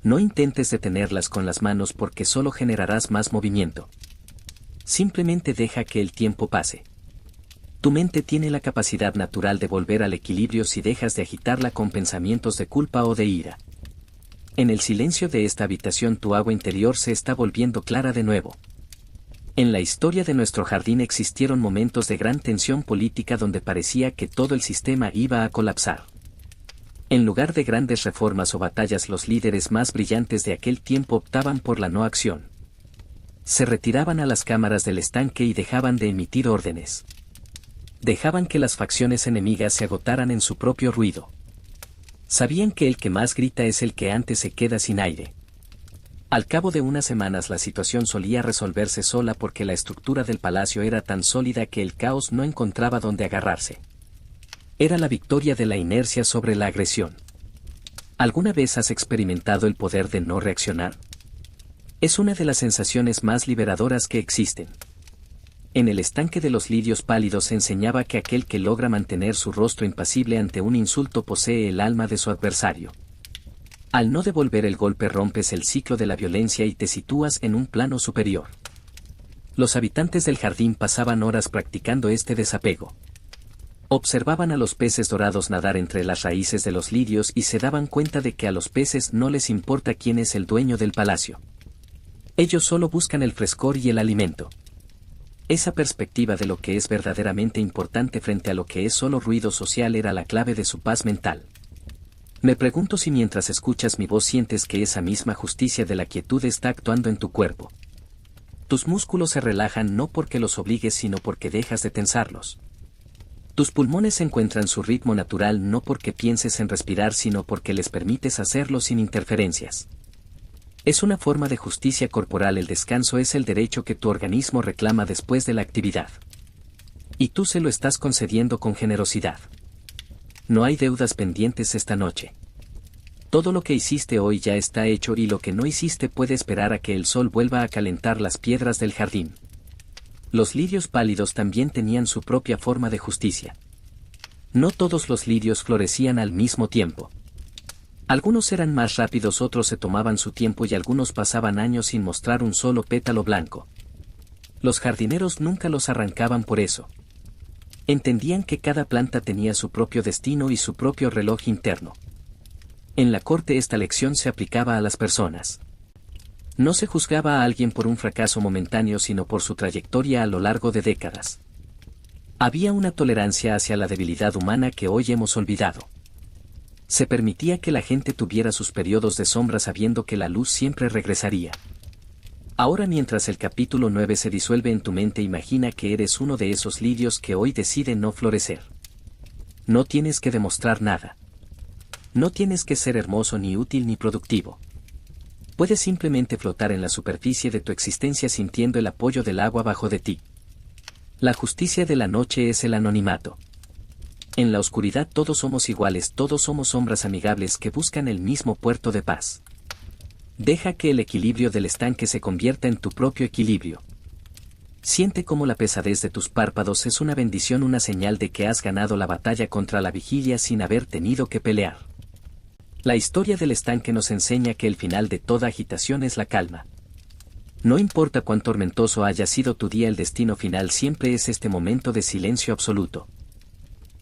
No intentes detenerlas con las manos porque solo generarás más movimiento. Simplemente deja que el tiempo pase. Tu mente tiene la capacidad natural de volver al equilibrio si dejas de agitarla con pensamientos de culpa o de ira. En el silencio de esta habitación tu agua interior se está volviendo clara de nuevo. En la historia de nuestro jardín existieron momentos de gran tensión política donde parecía que todo el sistema iba a colapsar. En lugar de grandes reformas o batallas, los líderes más brillantes de aquel tiempo optaban por la no acción. Se retiraban a las cámaras del estanque y dejaban de emitir órdenes. Dejaban que las facciones enemigas se agotaran en su propio ruido. Sabían que el que más grita es el que antes se queda sin aire. Al cabo de unas semanas la situación solía resolverse sola porque la estructura del palacio era tan sólida que el caos no encontraba dónde agarrarse. Era la victoria de la inercia sobre la agresión. ¿Alguna vez has experimentado el poder de no reaccionar? Es una de las sensaciones más liberadoras que existen. En el estanque de los lirios pálidos se enseñaba que aquel que logra mantener su rostro impasible ante un insulto posee el alma de su adversario. Al no devolver el golpe rompes el ciclo de la violencia y te sitúas en un plano superior. Los habitantes del jardín pasaban horas practicando este desapego. Observaban a los peces dorados nadar entre las raíces de los lirios y se daban cuenta de que a los peces no les importa quién es el dueño del palacio. Ellos solo buscan el frescor y el alimento. Esa perspectiva de lo que es verdaderamente importante frente a lo que es solo ruido social era la clave de su paz mental. Me pregunto si mientras escuchas mi voz sientes que esa misma justicia de la quietud está actuando en tu cuerpo. Tus músculos se relajan no porque los obligues sino porque dejas de tensarlos. Tus pulmones encuentran su ritmo natural no porque pienses en respirar sino porque les permites hacerlo sin interferencias. Es una forma de justicia corporal. El descanso es el derecho que tu organismo reclama después de la actividad. Y tú se lo estás concediendo con generosidad. No hay deudas pendientes esta noche. Todo lo que hiciste hoy ya está hecho y lo que no hiciste puede esperar a que el sol vuelva a calentar las piedras del jardín. Los lirios pálidos también tenían su propia forma de justicia. No todos los lirios florecían al mismo tiempo. Algunos eran más rápidos, otros se tomaban su tiempo y algunos pasaban años sin mostrar un solo pétalo blanco. Los jardineros nunca los arrancaban por eso. Entendían que cada planta tenía su propio destino y su propio reloj interno. En la corte esta lección se aplicaba a las personas. No se juzgaba a alguien por un fracaso momentáneo sino por su trayectoria a lo largo de décadas. Había una tolerancia hacia la debilidad humana que hoy hemos olvidado. Se permitía que la gente tuviera sus periodos de sombra sabiendo que la luz siempre regresaría. Ahora mientras el capítulo 9 se disuelve en tu mente, imagina que eres uno de esos lirios que hoy deciden no florecer. No tienes que demostrar nada. No tienes que ser hermoso ni útil ni productivo. Puedes simplemente flotar en la superficie de tu existencia sintiendo el apoyo del agua bajo de ti. La justicia de la noche es el anonimato. En la oscuridad todos somos iguales, todos somos sombras amigables que buscan el mismo puerto de paz. Deja que el equilibrio del estanque se convierta en tu propio equilibrio. Siente cómo la pesadez de tus párpados es una bendición, una señal de que has ganado la batalla contra la vigilia sin haber tenido que pelear. La historia del estanque nos enseña que el final de toda agitación es la calma. No importa cuán tormentoso haya sido tu día, el destino final siempre es este momento de silencio absoluto.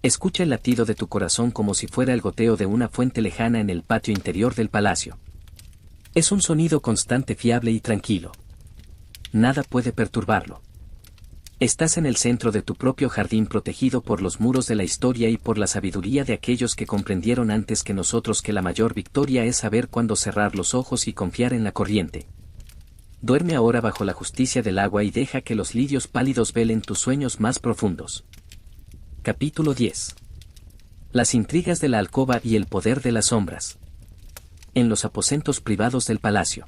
Escucha el latido de tu corazón como si fuera el goteo de una fuente lejana en el patio interior del palacio. Es un sonido constante, fiable y tranquilo. Nada puede perturbarlo. Estás en el centro de tu propio jardín, protegido por los muros de la historia y por la sabiduría de aquellos que comprendieron antes que nosotros que la mayor victoria es saber cuándo cerrar los ojos y confiar en la corriente. Duerme ahora bajo la justicia del agua y deja que los lirios pálidos velen tus sueños más profundos. Capítulo 10. Las intrigas de la alcoba y el poder de las sombras. En los aposentos privados del palacio.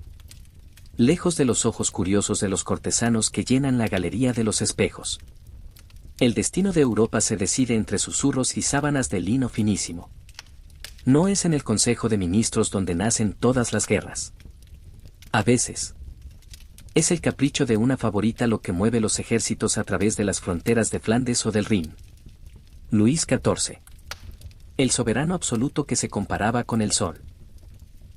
Lejos de los ojos curiosos de los cortesanos que llenan la galería de los espejos. El destino de Europa se decide entre susurros y sábanas de lino finísimo. No es en el Consejo de Ministros donde nacen todas las guerras. A veces. Es el capricho de una favorita lo que mueve los ejércitos a través de las fronteras de Flandes o del Rin. Luis XIV. El soberano absoluto que se comparaba con el sol.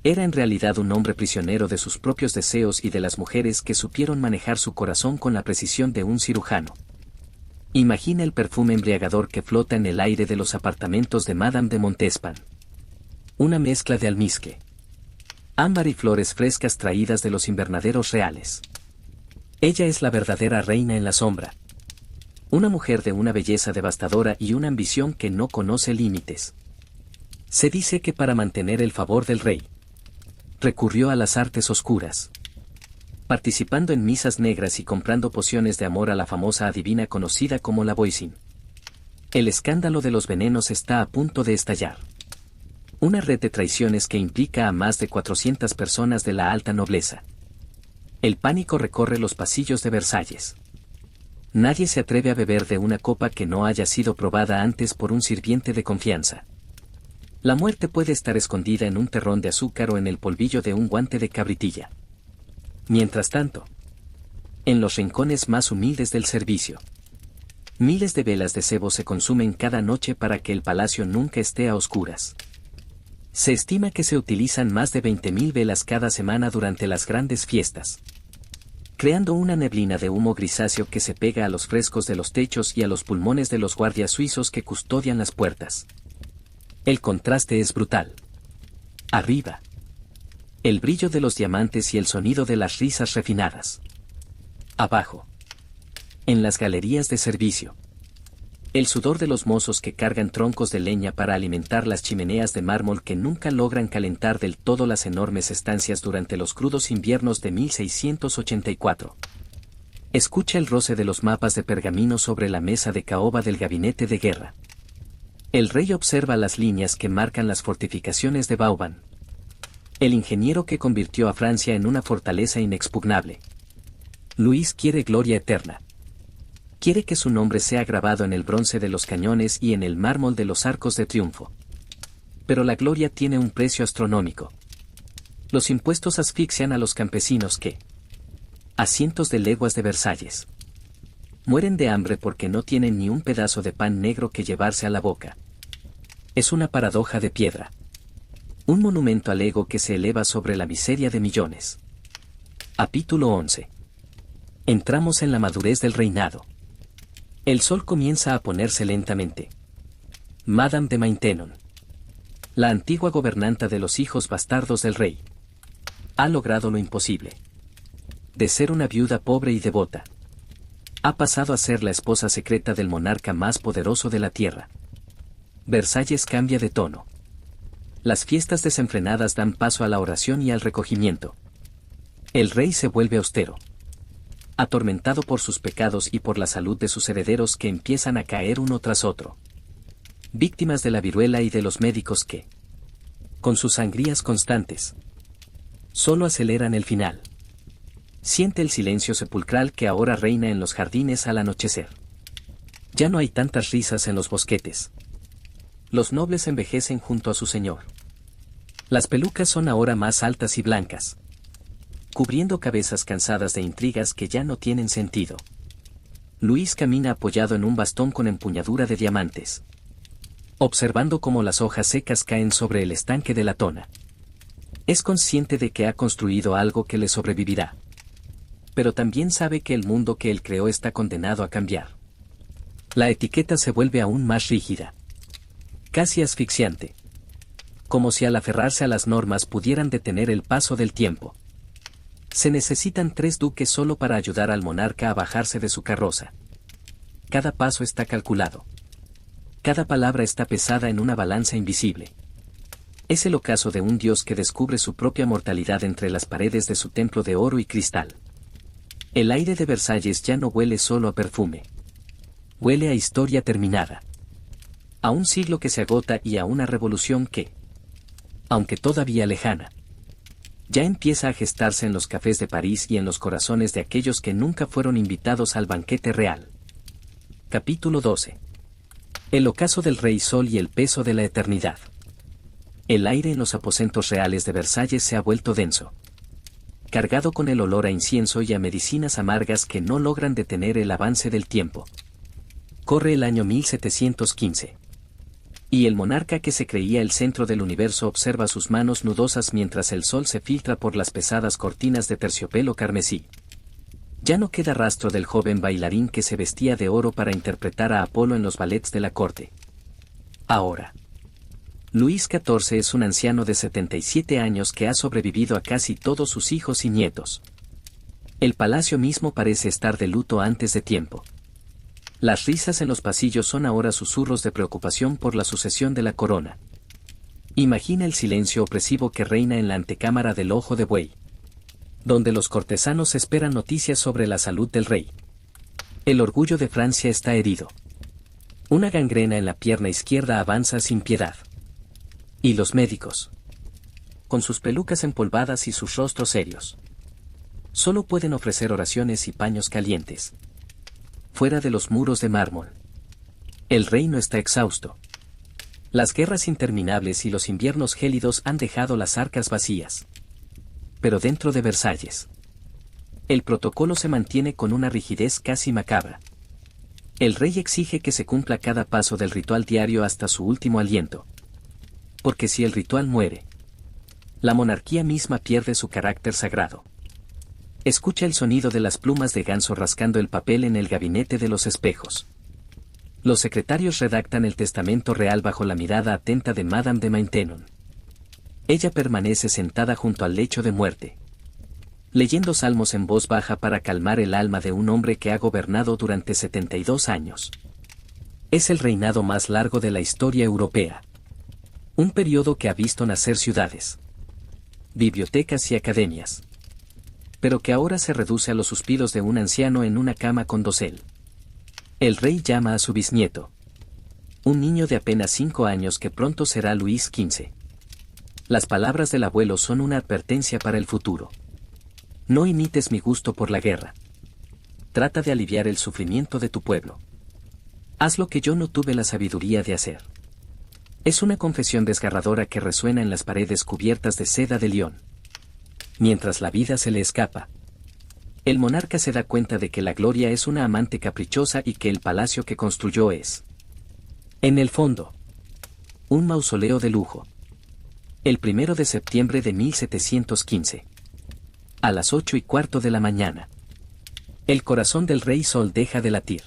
Era en realidad un hombre prisionero de sus propios deseos y de las mujeres que supieron manejar su corazón con la precisión de un cirujano. Imagina el perfume embriagador que flota en el aire de los apartamentos de Madame de Montespan. Una mezcla de almizcle, ámbar y flores frescas traídas de los invernaderos reales. Ella es la verdadera reina en la sombra. Una mujer de una belleza devastadora y una ambición que no conoce límites. Se dice que para mantener el favor del rey, recurrió a las artes oscuras, participando en misas negras y comprando pociones de amor a la famosa adivina conocida como la Voisin. El escándalo de los venenos está a punto de estallar. Una red de traiciones que implica a más de 400 personas de la alta nobleza. El pánico recorre los pasillos de Versalles. Nadie se atreve a beber de una copa que no haya sido probada antes por un sirviente de confianza. La muerte puede estar escondida en un terrón de azúcar o en el polvillo de un guante de cabritilla. Mientras tanto, en los rincones más humildes del servicio, miles de velas de sebo se consumen cada noche para que el palacio nunca esté a oscuras. Se estima que se utilizan más de 20.000 velas cada semana durante las grandes fiestas. creando una neblina de humo grisáceo que se pega a los frescos de los techos y a los pulmones de los guardias suizos que custodian las puertas. El contraste es brutal. Arriba. El brillo de los diamantes y el sonido de las risas refinadas. Abajo. En las galerías de servicio. El sudor de los mozos que cargan troncos de leña para alimentar las chimeneas de mármol que nunca logran calentar del todo las enormes estancias durante los crudos inviernos de 1684. Escucha el roce de los mapas de pergamino sobre la mesa de caoba del gabinete de guerra. El rey observa las líneas que marcan las fortificaciones de Vauban. El ingeniero que convirtió a Francia en una fortaleza inexpugnable. Luis quiere gloria eterna. Quiere que su nombre sea grabado en el bronce de los cañones y en el mármol de los arcos de triunfo. Pero la gloria tiene un precio astronómico. Los impuestos asfixian a los campesinos que, a cientos de leguas de Versalles, mueren de hambre porque no tienen ni un pedazo de pan negro que llevarse a la boca. Es una paradoja de piedra. Un monumento al ego que se eleva sobre la miseria de millones. Capítulo 11. Entramos en la madurez del reinado. El sol comienza a ponerse lentamente. Madame de Maintenon, la antigua gobernanta de los hijos bastardos del rey, ha logrado lo imposible. De ser una viuda pobre y devota, ha pasado a ser la esposa secreta del monarca más poderoso de la tierra. Versalles cambia de tono. Las fiestas desenfrenadas dan paso a la oración y al recogimiento. El rey se vuelve austero, atormentado por sus pecados y por la salud de sus herederos que empiezan a caer uno tras otro. Víctimas de la viruela y de los médicos que, con sus sangrías constantes, solo aceleran el final. Siente el silencio sepulcral que ahora reina en los jardines al anochecer. Ya no hay tantas risas en los bosquetes. Los nobles envejecen junto a su señor. Las pelucas son ahora más altas y blancas, cubriendo cabezas cansadas de intrigas que ya no tienen sentido. Luis camina apoyado en un bastón con empuñadura de diamantes, observando cómo las hojas secas caen sobre el estanque de la Tona. Es consciente de que ha construido algo que le sobrevivirá. Pero también sabe que el mundo que él creó está condenado a cambiar. La etiqueta se vuelve aún más rígida, casi asfixiante, como si al aferrarse a las normas pudieran detener el paso del tiempo. Se necesitan 3 duques solo para ayudar al monarca a bajarse de su carroza. Cada paso está calculado. Cada palabra está pesada en una balanza invisible. Es el ocaso de un dios que descubre su propia mortalidad entre las paredes de su templo de oro y cristal. El aire de Versalles ya no huele solo a perfume. Huele a historia terminada. A un siglo que se agota y a una revolución que, aunque todavía lejana, ya empieza a gestarse en los cafés de París y en los corazones de aquellos que nunca fueron invitados al banquete real. Capítulo 12. El ocaso del rey sol y el peso de la eternidad. El aire en los aposentos reales de Versalles se ha vuelto denso, cargado con el olor a incienso y a medicinas amargas que no logran detener el avance del tiempo. Corre el año 1715. Y el monarca que se creía el centro del universo observa sus manos nudosas mientras el sol se filtra por las pesadas cortinas de terciopelo carmesí. Ya no queda rastro del joven bailarín que se vestía de oro para interpretar a Apolo en los ballets de la corte. Ahora, Luis XIV es un anciano de 77 años que ha sobrevivido a casi todos sus hijos y nietos. El palacio mismo parece estar de luto antes de tiempo. Las risas en los pasillos son ahora susurros de preocupación por la sucesión de la corona. Imagina el silencio opresivo que reina en la antecámara del Ojo de Buey, donde los cortesanos esperan noticias sobre la salud del rey. El orgullo de Francia está herido. Una gangrena en la pierna izquierda avanza sin piedad. Y los médicos, con sus pelucas empolvadas y sus rostros serios, solo pueden ofrecer oraciones y paños calientes. Fuera de los muros de mármol, el reino está exhausto. Las guerras interminables y los inviernos gélidos han dejado las arcas vacías. Pero dentro de Versalles, el protocolo se mantiene con una rigidez casi macabra. El rey exige que se cumpla cada paso del ritual diario hasta su último aliento. Porque si el ritual muere, la monarquía misma pierde su carácter sagrado. Escucha el sonido de las plumas de ganso rascando el papel en el gabinete de los espejos. Los secretarios redactan el testamento real bajo la mirada atenta de Madame de Maintenon. Ella permanece sentada junto al lecho de muerte, leyendo salmos en voz baja para calmar el alma de un hombre que ha gobernado durante 72 años. Es el reinado más largo de la historia europea. Un periodo que ha visto nacer ciudades, bibliotecas y academias, pero que ahora se reduce a los suspiros de un anciano en una cama con dosel. El rey llama a su bisnieto, un niño de apenas 5 años que pronto será Luis XV. Las palabras del abuelo son una advertencia para el futuro. No imites mi gusto por la guerra. Trata de aliviar el sufrimiento de tu pueblo. Haz lo que yo no tuve la sabiduría de hacer. Es una confesión desgarradora que resuena en las paredes cubiertas de seda de león. Mientras la vida se le escapa, el monarca se da cuenta de que la gloria es una amante caprichosa y que el palacio que construyó es, en el fondo, un mausoleo de lujo. El 1 de septiembre de 1715. A las 8:15 de la mañana. El corazón del rey Sol deja de latir.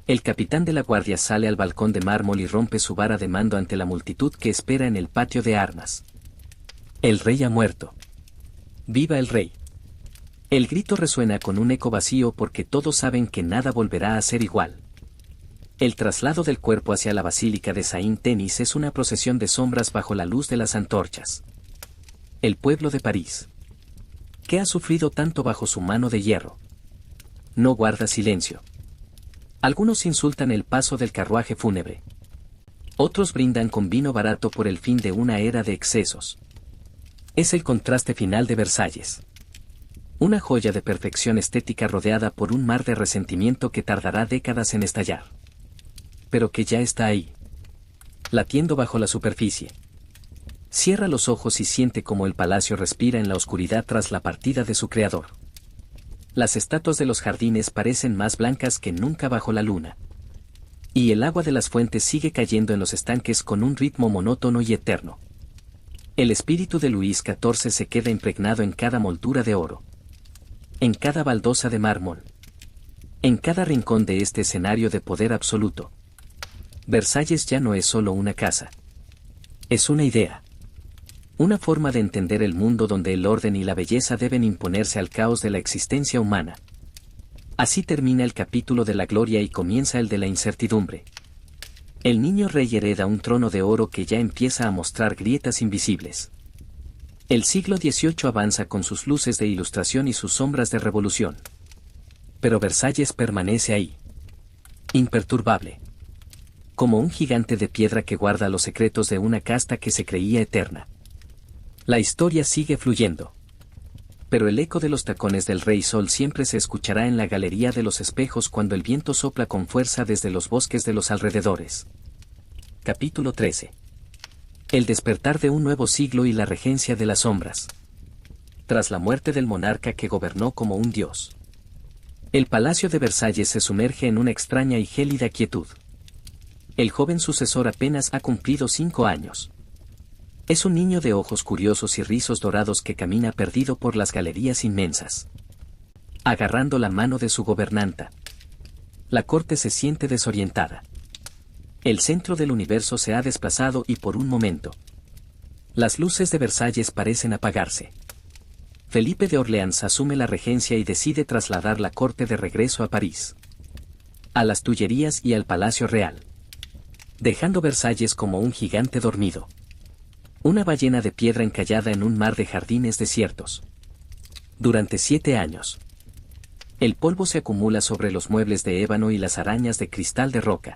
El capitán de la guardia sale al balcón de mármol y rompe su vara de mando ante la multitud que espera en el patio de armas. El rey ha muerto. ¡Viva el rey! El grito resuena con un eco vacío porque todos saben que nada volverá a ser igual. El traslado del cuerpo hacia la basílica de Saint-Denis es una procesión de sombras bajo la luz de las antorchas. El pueblo de París, que ha sufrido tanto bajo su mano de hierro, no guarda silencio. Algunos insultan el paso del carruaje fúnebre. Otros brindan con vino barato por el fin de una era de excesos. Es el contraste final de Versalles. Una joya de perfección estética rodeada por un mar de resentimiento que tardará décadas en estallar. Pero que ya está ahí, latiendo bajo la superficie. Cierra los ojos y siente como el palacio respira en la oscuridad tras la partida de su creador. Las estatuas de los jardines parecen más blancas que nunca bajo la luna. Y el agua de las fuentes sigue cayendo en los estanques con un ritmo monótono y eterno. El espíritu de Luis XIV se queda impregnado en cada moldura de oro, en cada baldosa de mármol, en cada rincón de este escenario de poder absoluto. Versalles ya no es solo una casa. Es una idea. Una forma de entender el mundo donde el orden y la belleza deben imponerse al caos de la existencia humana. Así termina el capítulo de la gloria y comienza el de la incertidumbre. El niño rey hereda un trono de oro que ya empieza a mostrar grietas invisibles. El siglo XVIII avanza con sus luces de ilustración y sus sombras de revolución. Pero Versalles permanece ahí, imperturbable, como un gigante de piedra que guarda los secretos de una casta que se creía eterna. La historia sigue fluyendo. Pero el eco de los tacones del Rey Sol siempre se escuchará en la galería de los espejos cuando el viento sopla con fuerza desde los bosques de los alrededores. Capítulo 13. El despertar de un nuevo siglo y la regencia de las sombras. Tras la muerte del monarca que gobernó como un dios, el palacio de Versalles se sumerge en una extraña y gélida quietud. El joven sucesor apenas ha cumplido 5 años. Es un niño de ojos curiosos y rizos dorados que camina perdido por las galerías inmensas, agarrando la mano de su gobernanta. La corte se siente desorientada. El centro del universo se ha desplazado y por un momento, las luces de Versalles parecen apagarse. Felipe de Orleans asume la regencia y decide trasladar la corte de regreso a París, a las Tullerías y al Palacio Real, dejando Versalles como un gigante dormido. Una ballena de piedra encallada en un mar de jardines desiertos. Durante 7 años. El polvo se acumula sobre los muebles de ébano y las arañas de cristal de roca.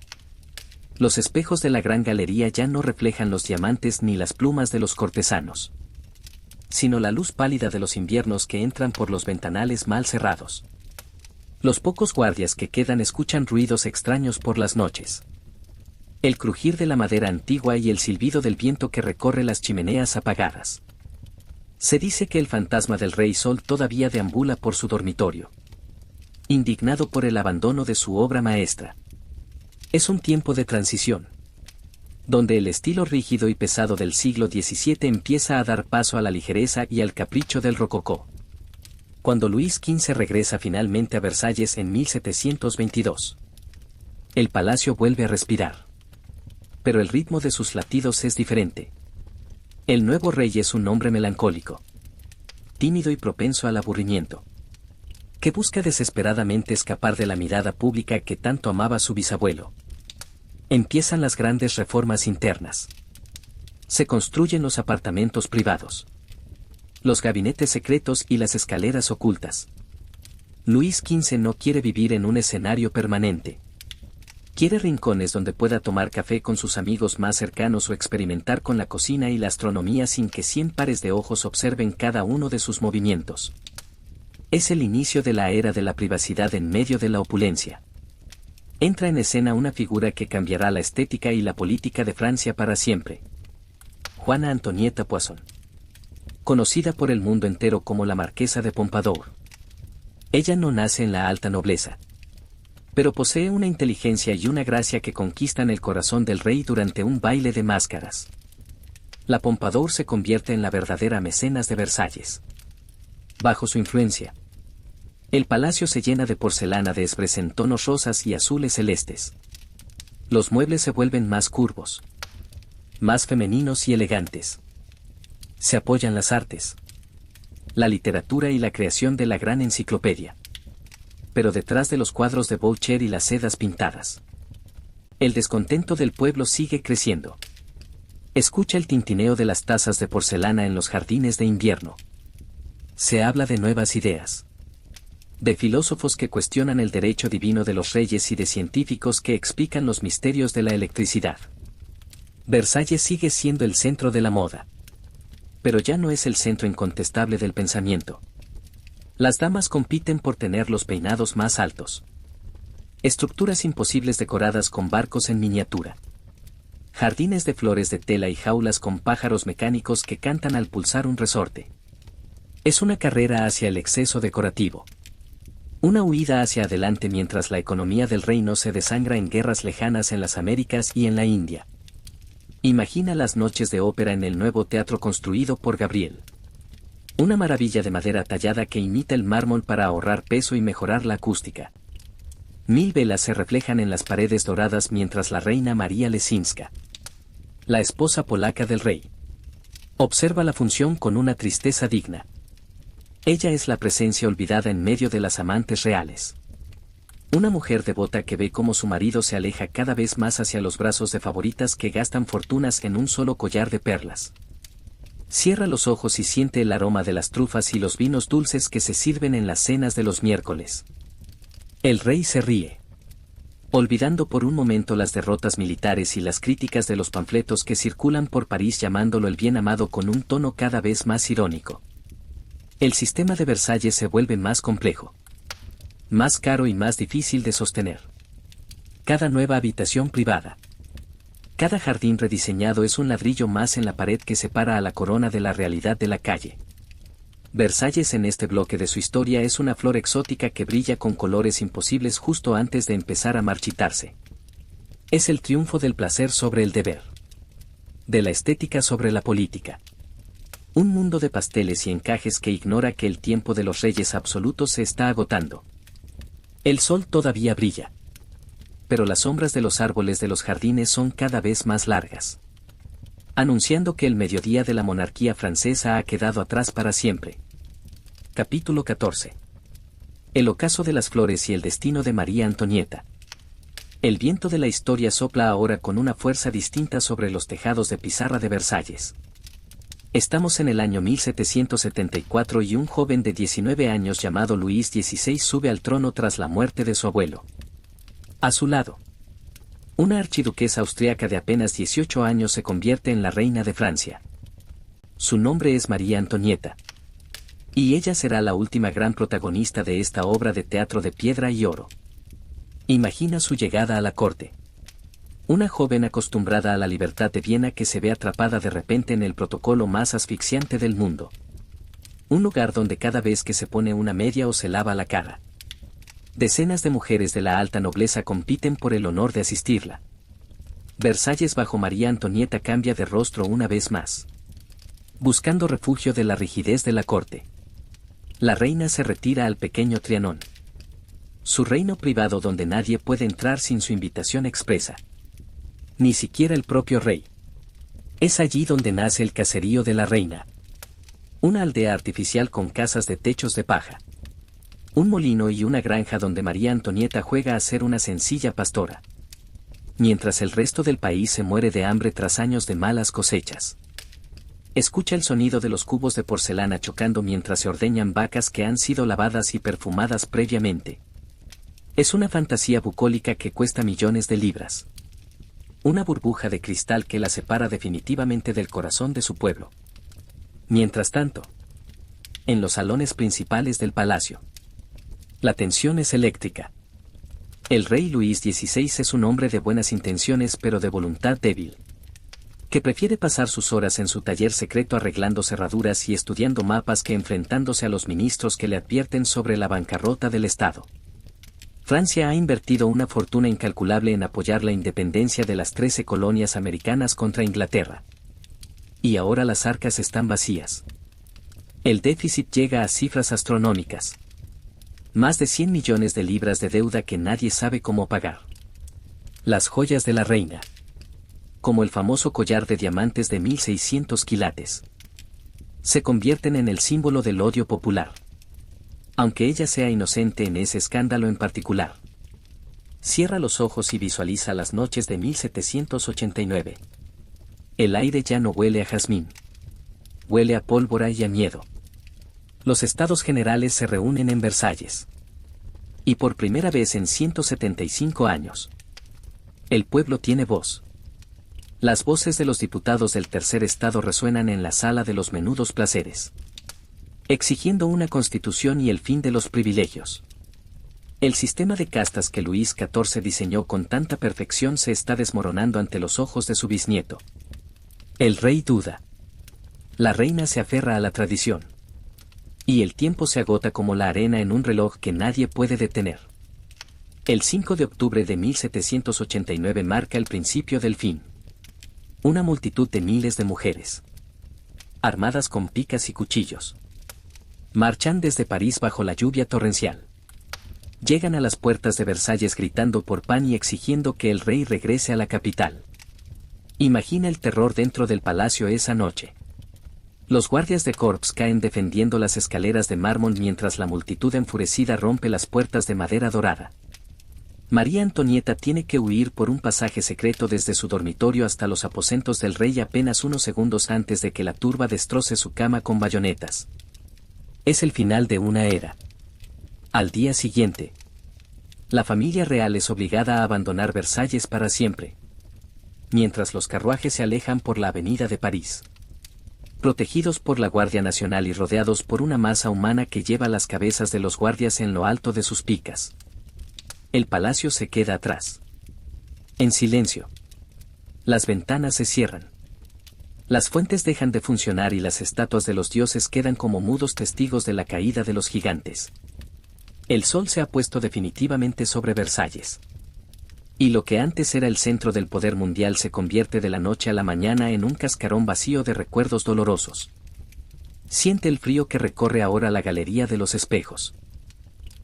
Los espejos de la gran galería ya no reflejan los diamantes ni las plumas de los cortesanos, sino la luz pálida de los inviernos que entran por los ventanales mal cerrados. Los pocos guardias que quedan escuchan ruidos extraños por las noches. El crujir de la madera antigua y el silbido del viento que recorre las chimeneas apagadas. Se dice que el fantasma del Rey Sol todavía deambula por su dormitorio, indignado por el abandono de su obra maestra. Es un tiempo de transición, donde el estilo rígido y pesado del siglo XVII empieza a dar paso a la ligereza y al capricho del rococó. Cuando Luis XV regresa finalmente a Versalles en 1722, el palacio vuelve a respirar. Pero el ritmo de sus latidos es diferente. El nuevo rey es un hombre melancólico, tímido y propenso al aburrimiento, que busca desesperadamente escapar de la mirada pública que tanto amaba su bisabuelo. Empiezan las grandes reformas internas. Se construyen los apartamentos privados, los gabinetes secretos y las escaleras ocultas. Luis XV no quiere vivir en un escenario permanente. Quiere rincones donde pueda tomar café con sus amigos más cercanos o experimentar con la cocina y la astronomía sin que 100 pares de ojos observen cada uno de sus movimientos. Es el inicio de la era de la privacidad en medio de la opulencia. Entra en escena una figura que cambiará la estética y la política de Francia para siempre. Juana Antonieta Poisson, conocida por el mundo entero como la Marquesa de Pompadour. Ella no nace en la alta nobleza, pero posee una inteligencia y una gracia que conquistan el corazón del rey durante un baile de máscaras. La Pompadour se convierte en la verdadera mecenas de Versalles. Bajo su influencia, el palacio se llena de porcelana de Esprés en tonos rosas y azules celestes. Los muebles se vuelven más curvos, más femeninos y elegantes. Se apoyan las artes, la literatura y la creación de la gran enciclopedia. Pero detrás de los cuadros de Boucher y las sedas pintadas, el descontento del pueblo sigue creciendo. Escucha el tintineo de las tazas de porcelana en los jardines de invierno. Se habla de nuevas ideas, de filósofos que cuestionan el derecho divino de los reyes y de científicos que explican los misterios de la electricidad. Versalles sigue siendo el centro de la moda, pero ya no es el centro incontestable del pensamiento. Las damas compiten por tener los peinados más altos. Estructuras imposibles decoradas con barcos en miniatura. Jardines de flores de tela y jaulas con pájaros mecánicos que cantan al pulsar un resorte. Es una carrera hacia el exceso decorativo. Una huida hacia adelante mientras la economía del reino se desangra en guerras lejanas en las Américas y en la India. Imagina las noches de ópera en el nuevo teatro construido por Gabriel. Una maravilla de madera tallada que imita el mármol para ahorrar peso y mejorar la acústica. 1000 velas se reflejan en las paredes doradas mientras la reina María Lesinska, la esposa polaca del rey, observa la función con una tristeza digna. Ella es la presencia olvidada en medio de las amantes reales. Una mujer devota que ve cómo su marido se aleja cada vez más hacia los brazos de favoritas que gastan fortunas en un solo collar de perlas. Cierra los ojos y siente el aroma de las trufas y los vinos dulces que se sirven en las cenas de los miércoles. El rey se ríe, olvidando por un momento las derrotas militares y las críticas de los panfletos que circulan por París llamándolo el bien amado con un tono cada vez más irónico. El sistema de Versalles se vuelve más complejo, más caro y más difícil de sostener. Cada nueva habitación privada, cada jardín rediseñado es un ladrillo más en la pared que separa a la corona de la realidad de la calle. Versalles en este bloque de su historia es una flor exótica que brilla con colores imposibles justo antes de empezar a marchitarse. Es el triunfo del placer sobre el deber, de la estética sobre la política. Un mundo de pasteles y encajes que ignora que el tiempo de los reyes absolutos se está agotando. El sol todavía brilla, pero las sombras de los árboles de los jardines son cada vez más largas, anunciando que el mediodía de la monarquía francesa ha quedado atrás para siempre. Capítulo 14. El ocaso de las flores y el destino de María Antonieta. El viento de la historia sopla ahora con una fuerza distinta sobre los tejados de pizarra de Versalles. Estamos en el año 1774 y un joven de 19 años llamado Luis XVI sube al trono tras la muerte de su abuelo. A su lado, una archiduquesa austriaca de apenas 18 años se convierte en la reina de Francia. Su nombre es María Antonieta, y ella será la última gran protagonista de esta obra de teatro de piedra y oro. Imagina su llegada a la corte. Una joven acostumbrada a la libertad de Viena que se ve atrapada de repente en el protocolo más asfixiante del mundo. Un lugar donde cada vez que se pone una media o se lava la cara, decenas de mujeres de la alta nobleza compiten por el honor de asistirla. Versalles bajo María Antonieta cambia de rostro una vez más, buscando refugio de la rigidez de la corte. La reina se retira al pequeño Trianón. Su reino privado donde nadie puede entrar sin su invitación expresa. Ni siquiera el propio rey. Es allí donde nace el caserío de la reina. Una aldea artificial con casas de techos de paja. Un molino y una granja donde María Antonieta juega a ser una sencilla pastora. Mientras el resto del país se muere de hambre tras años de malas cosechas. Escucha el sonido de los cubos de porcelana chocando mientras se ordeñan vacas que han sido lavadas y perfumadas previamente. Es una fantasía bucólica que cuesta millones de libras. Una burbuja de cristal que la separa definitivamente del corazón de su pueblo. Mientras tanto, en los salones principales del palacio, la tensión es eléctrica. El rey Luis XVI es un hombre de buenas intenciones pero de voluntad débil, que prefiere pasar sus horas en su taller secreto arreglando cerraduras y estudiando mapas que enfrentándose a los ministros que le advierten sobre la bancarrota del Estado. Francia ha invertido una fortuna incalculable en apoyar la independencia de las 13 colonias americanas contra Inglaterra. Y ahora las arcas están vacías. El déficit llega a cifras astronómicas. Más de 100 millones de libras de deuda que nadie sabe cómo pagar. Las joyas de la reina, como el famoso collar de diamantes de 1600 quilates, se convierten en el símbolo del odio popular. Aunque ella sea inocente en ese escándalo en particular. Cierra los ojos y visualiza las noches de 1789. El aire ya no huele a jazmín. Huele a pólvora y a miedo. Los estados generales se reúnen en Versalles. Y por primera vez en 175 años. El pueblo tiene voz. Las voces de los diputados del tercer estado resuenan en la sala de los menudos placeres. Exigiendo una constitución y el fin de los privilegios. El sistema de castas que Luis XIV diseñó con tanta perfección se está desmoronando ante los ojos de su bisnieto. El rey duda. La reina se aferra a la tradición. Y el tiempo se agota como la arena en un reloj que nadie puede detener. El 5 de octubre de 1789 marca el principio del fin. Una multitud de miles de mujeres, armadas con picas y cuchillos, marchan desde París bajo la lluvia torrencial. Llegan a las puertas de Versalles gritando por pan y exigiendo que el rey regrese a la capital. Imagina el terror dentro del palacio esa noche. Los guardias de corps caen defendiendo las escaleras de mármol mientras la multitud enfurecida rompe las puertas de madera dorada. María Antonieta tiene que huir por un pasaje secreto desde su dormitorio hasta los aposentos del rey apenas unos segundos antes de que la turba destroce su cama con bayonetas. Es el final de una era. Al día siguiente, la familia real es obligada a abandonar Versalles para siempre. Mientras los carruajes se alejan por la avenida de París. Protegidos por la Guardia Nacional y rodeados por una masa humana que lleva las cabezas de los guardias en lo alto de sus picas. El palacio se queda atrás. En silencio. Las ventanas se cierran. Las fuentes dejan de funcionar y las estatuas de los dioses quedan como mudos testigos de la caída de los gigantes. El sol se ha puesto definitivamente sobre Versalles. Y lo que antes era el centro del poder mundial se convierte de la noche a la mañana en un cascarón vacío de recuerdos dolorosos. Siente el frío que recorre ahora la galería de los espejos.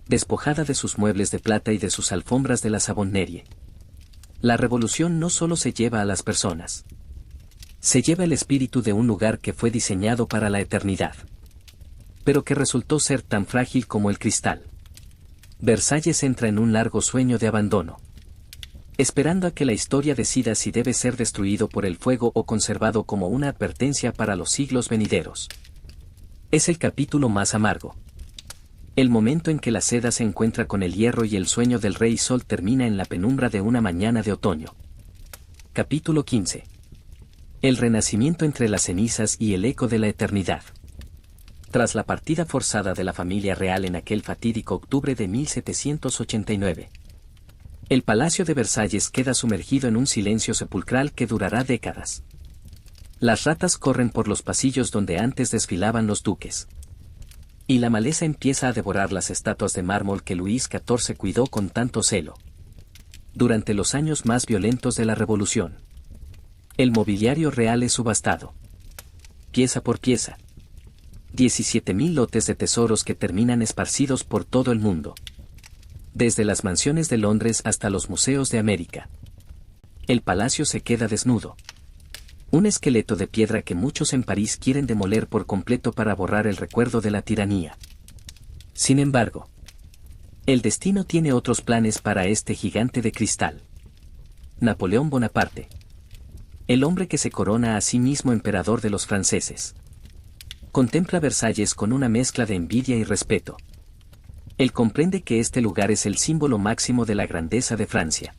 Despojada de sus muebles de plata y de sus alfombras de la Savonnerie. La revolución no solo se lleva a las personas. Se lleva el espíritu de un lugar que fue diseñado para la eternidad. Pero que resultó ser tan frágil como el cristal. Versalles entra en un largo sueño de abandono. Esperando a que la historia decida si debe ser destruido por el fuego o conservado como una advertencia para los siglos venideros. Es el capítulo más amargo. El momento en que la seda se encuentra con el hierro y el sueño del rey sol termina en la penumbra de una mañana de otoño. Capítulo 15. El renacimiento entre las cenizas y el eco de la eternidad. Tras la partida forzada de la familia real en aquel fatídico octubre de 1789. El palacio de Versalles queda sumergido en un silencio sepulcral que durará décadas. Las ratas corren por los pasillos donde antes desfilaban los duques. Y la maleza empieza a devorar las estatuas de mármol que Luis XIV cuidó con tanto celo. Durante los años más violentos de la Revolución. El mobiliario real es subastado. Pieza por pieza. 17.000 lotes de tesoros que terminan esparcidos por todo el mundo. Desde las mansiones de Londres hasta los museos de América. El palacio se queda desnudo. Un esqueleto de piedra que muchos en París quieren demoler por completo para borrar el recuerdo de la tiranía. Sin embargo, el destino tiene otros planes para este gigante de cristal. Napoleón Bonaparte. El hombre que se corona a sí mismo emperador de los franceses. Contempla Versalles con una mezcla de envidia y respeto. Él comprende que este lugar es el símbolo máximo de la grandeza de Francia.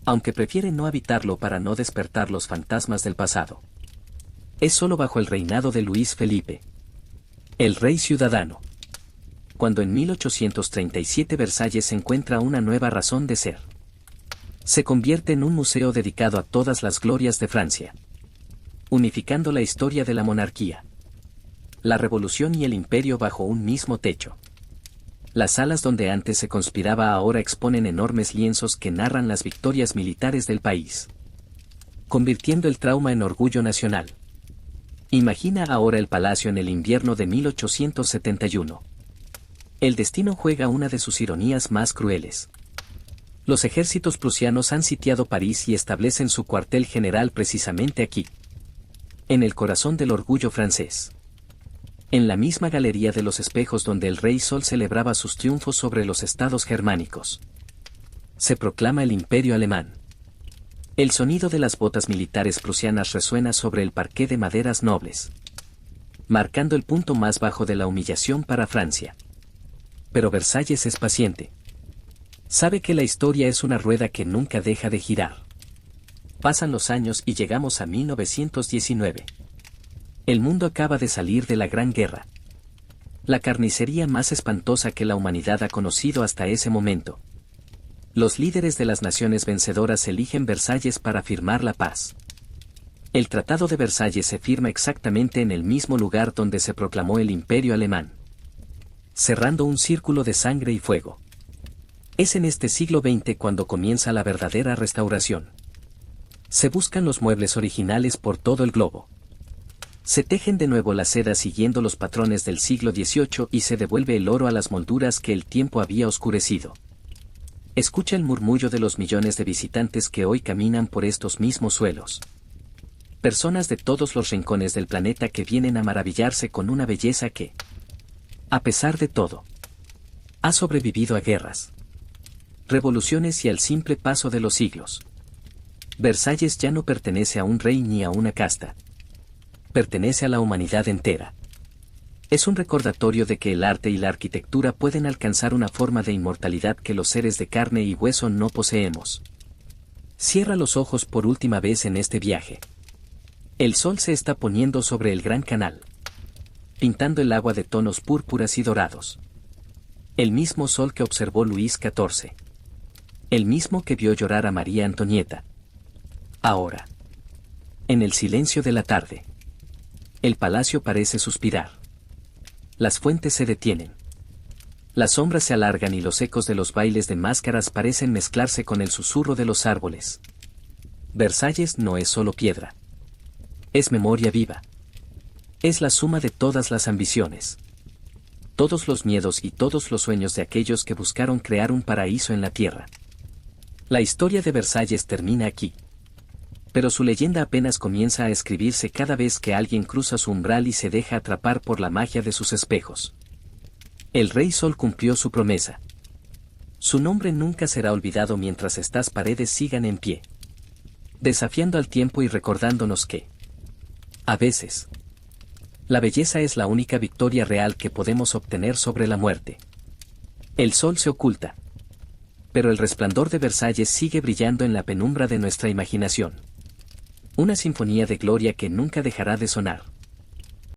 Aunque prefiere no habitarlo para no despertar los fantasmas del pasado. Es solo bajo el reinado de Luis Felipe, el rey ciudadano, cuando en 1837 Versalles encuentra una nueva razón de ser. Se convierte en un museo dedicado a todas las glorias de Francia, unificando la historia de la monarquía, la revolución y el imperio bajo un mismo techo. Las salas donde antes se conspiraba ahora exponen enormes lienzos que narran las victorias militares del país, convirtiendo el trauma en orgullo nacional. Imagina ahora el palacio en el invierno de 1871. El destino juega una de sus ironías más crueles. Los ejércitos prusianos han sitiado París y establecen su cuartel general precisamente aquí, en el corazón del orgullo francés. En la misma galería de los espejos donde el rey Sol celebraba sus triunfos sobre los estados germánicos. Se proclama el imperio alemán. El sonido de las botas militares prusianas resuena sobre el parqué de maderas nobles, marcando el punto más bajo de la humillación para Francia. Pero Versalles es paciente. Sabe que la historia es una rueda que nunca deja de girar. Pasan los años y llegamos a 1919. El mundo acaba de salir de la Gran Guerra. La carnicería más espantosa que la humanidad ha conocido hasta ese momento. Los líderes de las naciones vencedoras eligen Versalles para firmar la paz. El Tratado de Versalles se firma exactamente en el mismo lugar donde se proclamó el Imperio Alemán, cerrando un círculo de sangre y fuego. Es en este siglo XX cuando comienza la verdadera restauración. Se buscan los muebles originales por todo el globo. Se tejen de nuevo las sedas siguiendo los patrones del siglo XVIII y se devuelve el oro a las molduras que el tiempo había oscurecido. Escucha el murmullo de los millones de visitantes que hoy caminan por estos mismos suelos. Personas de todos los rincones del planeta que vienen a maravillarse con una belleza que, a pesar de todo, ha sobrevivido a guerras, revoluciones y al simple paso de los siglos. Versalles ya no pertenece a un rey ni a una casta. Pertenece a la humanidad entera. Es un recordatorio de que el arte y la arquitectura pueden alcanzar una forma de inmortalidad que los seres de carne y hueso no poseemos. Cierra los ojos por última vez en este viaje. El sol se está poniendo sobre el gran canal, pintando el agua de tonos púrpuras y dorados. El mismo sol que observó Luis XIV. El mismo que vio llorar a María Antonieta. Ahora, en el silencio de la tarde, el palacio parece suspirar. Las fuentes se detienen. Las sombras se alargan y los ecos de los bailes de máscaras parecen mezclarse con el susurro de los árboles. Versalles no es solo piedra. Es memoria viva. Es la suma de todas las ambiciones, todos los miedos y todos los sueños de aquellos que buscaron crear un paraíso en la tierra. La historia de Versalles termina aquí. Pero su leyenda apenas comienza a escribirse cada vez que alguien cruza su umbral y se deja atrapar por la magia de sus espejos. El Rey Sol cumplió su promesa. Su nombre nunca será olvidado mientras estas paredes sigan en pie, desafiando al tiempo y recordándonos que, a veces, la belleza es la única victoria real que podemos obtener sobre la muerte. El sol se oculta, pero el resplandor de Versalles sigue brillando en la penumbra de nuestra imaginación. Una sinfonía de gloria que nunca dejará de sonar.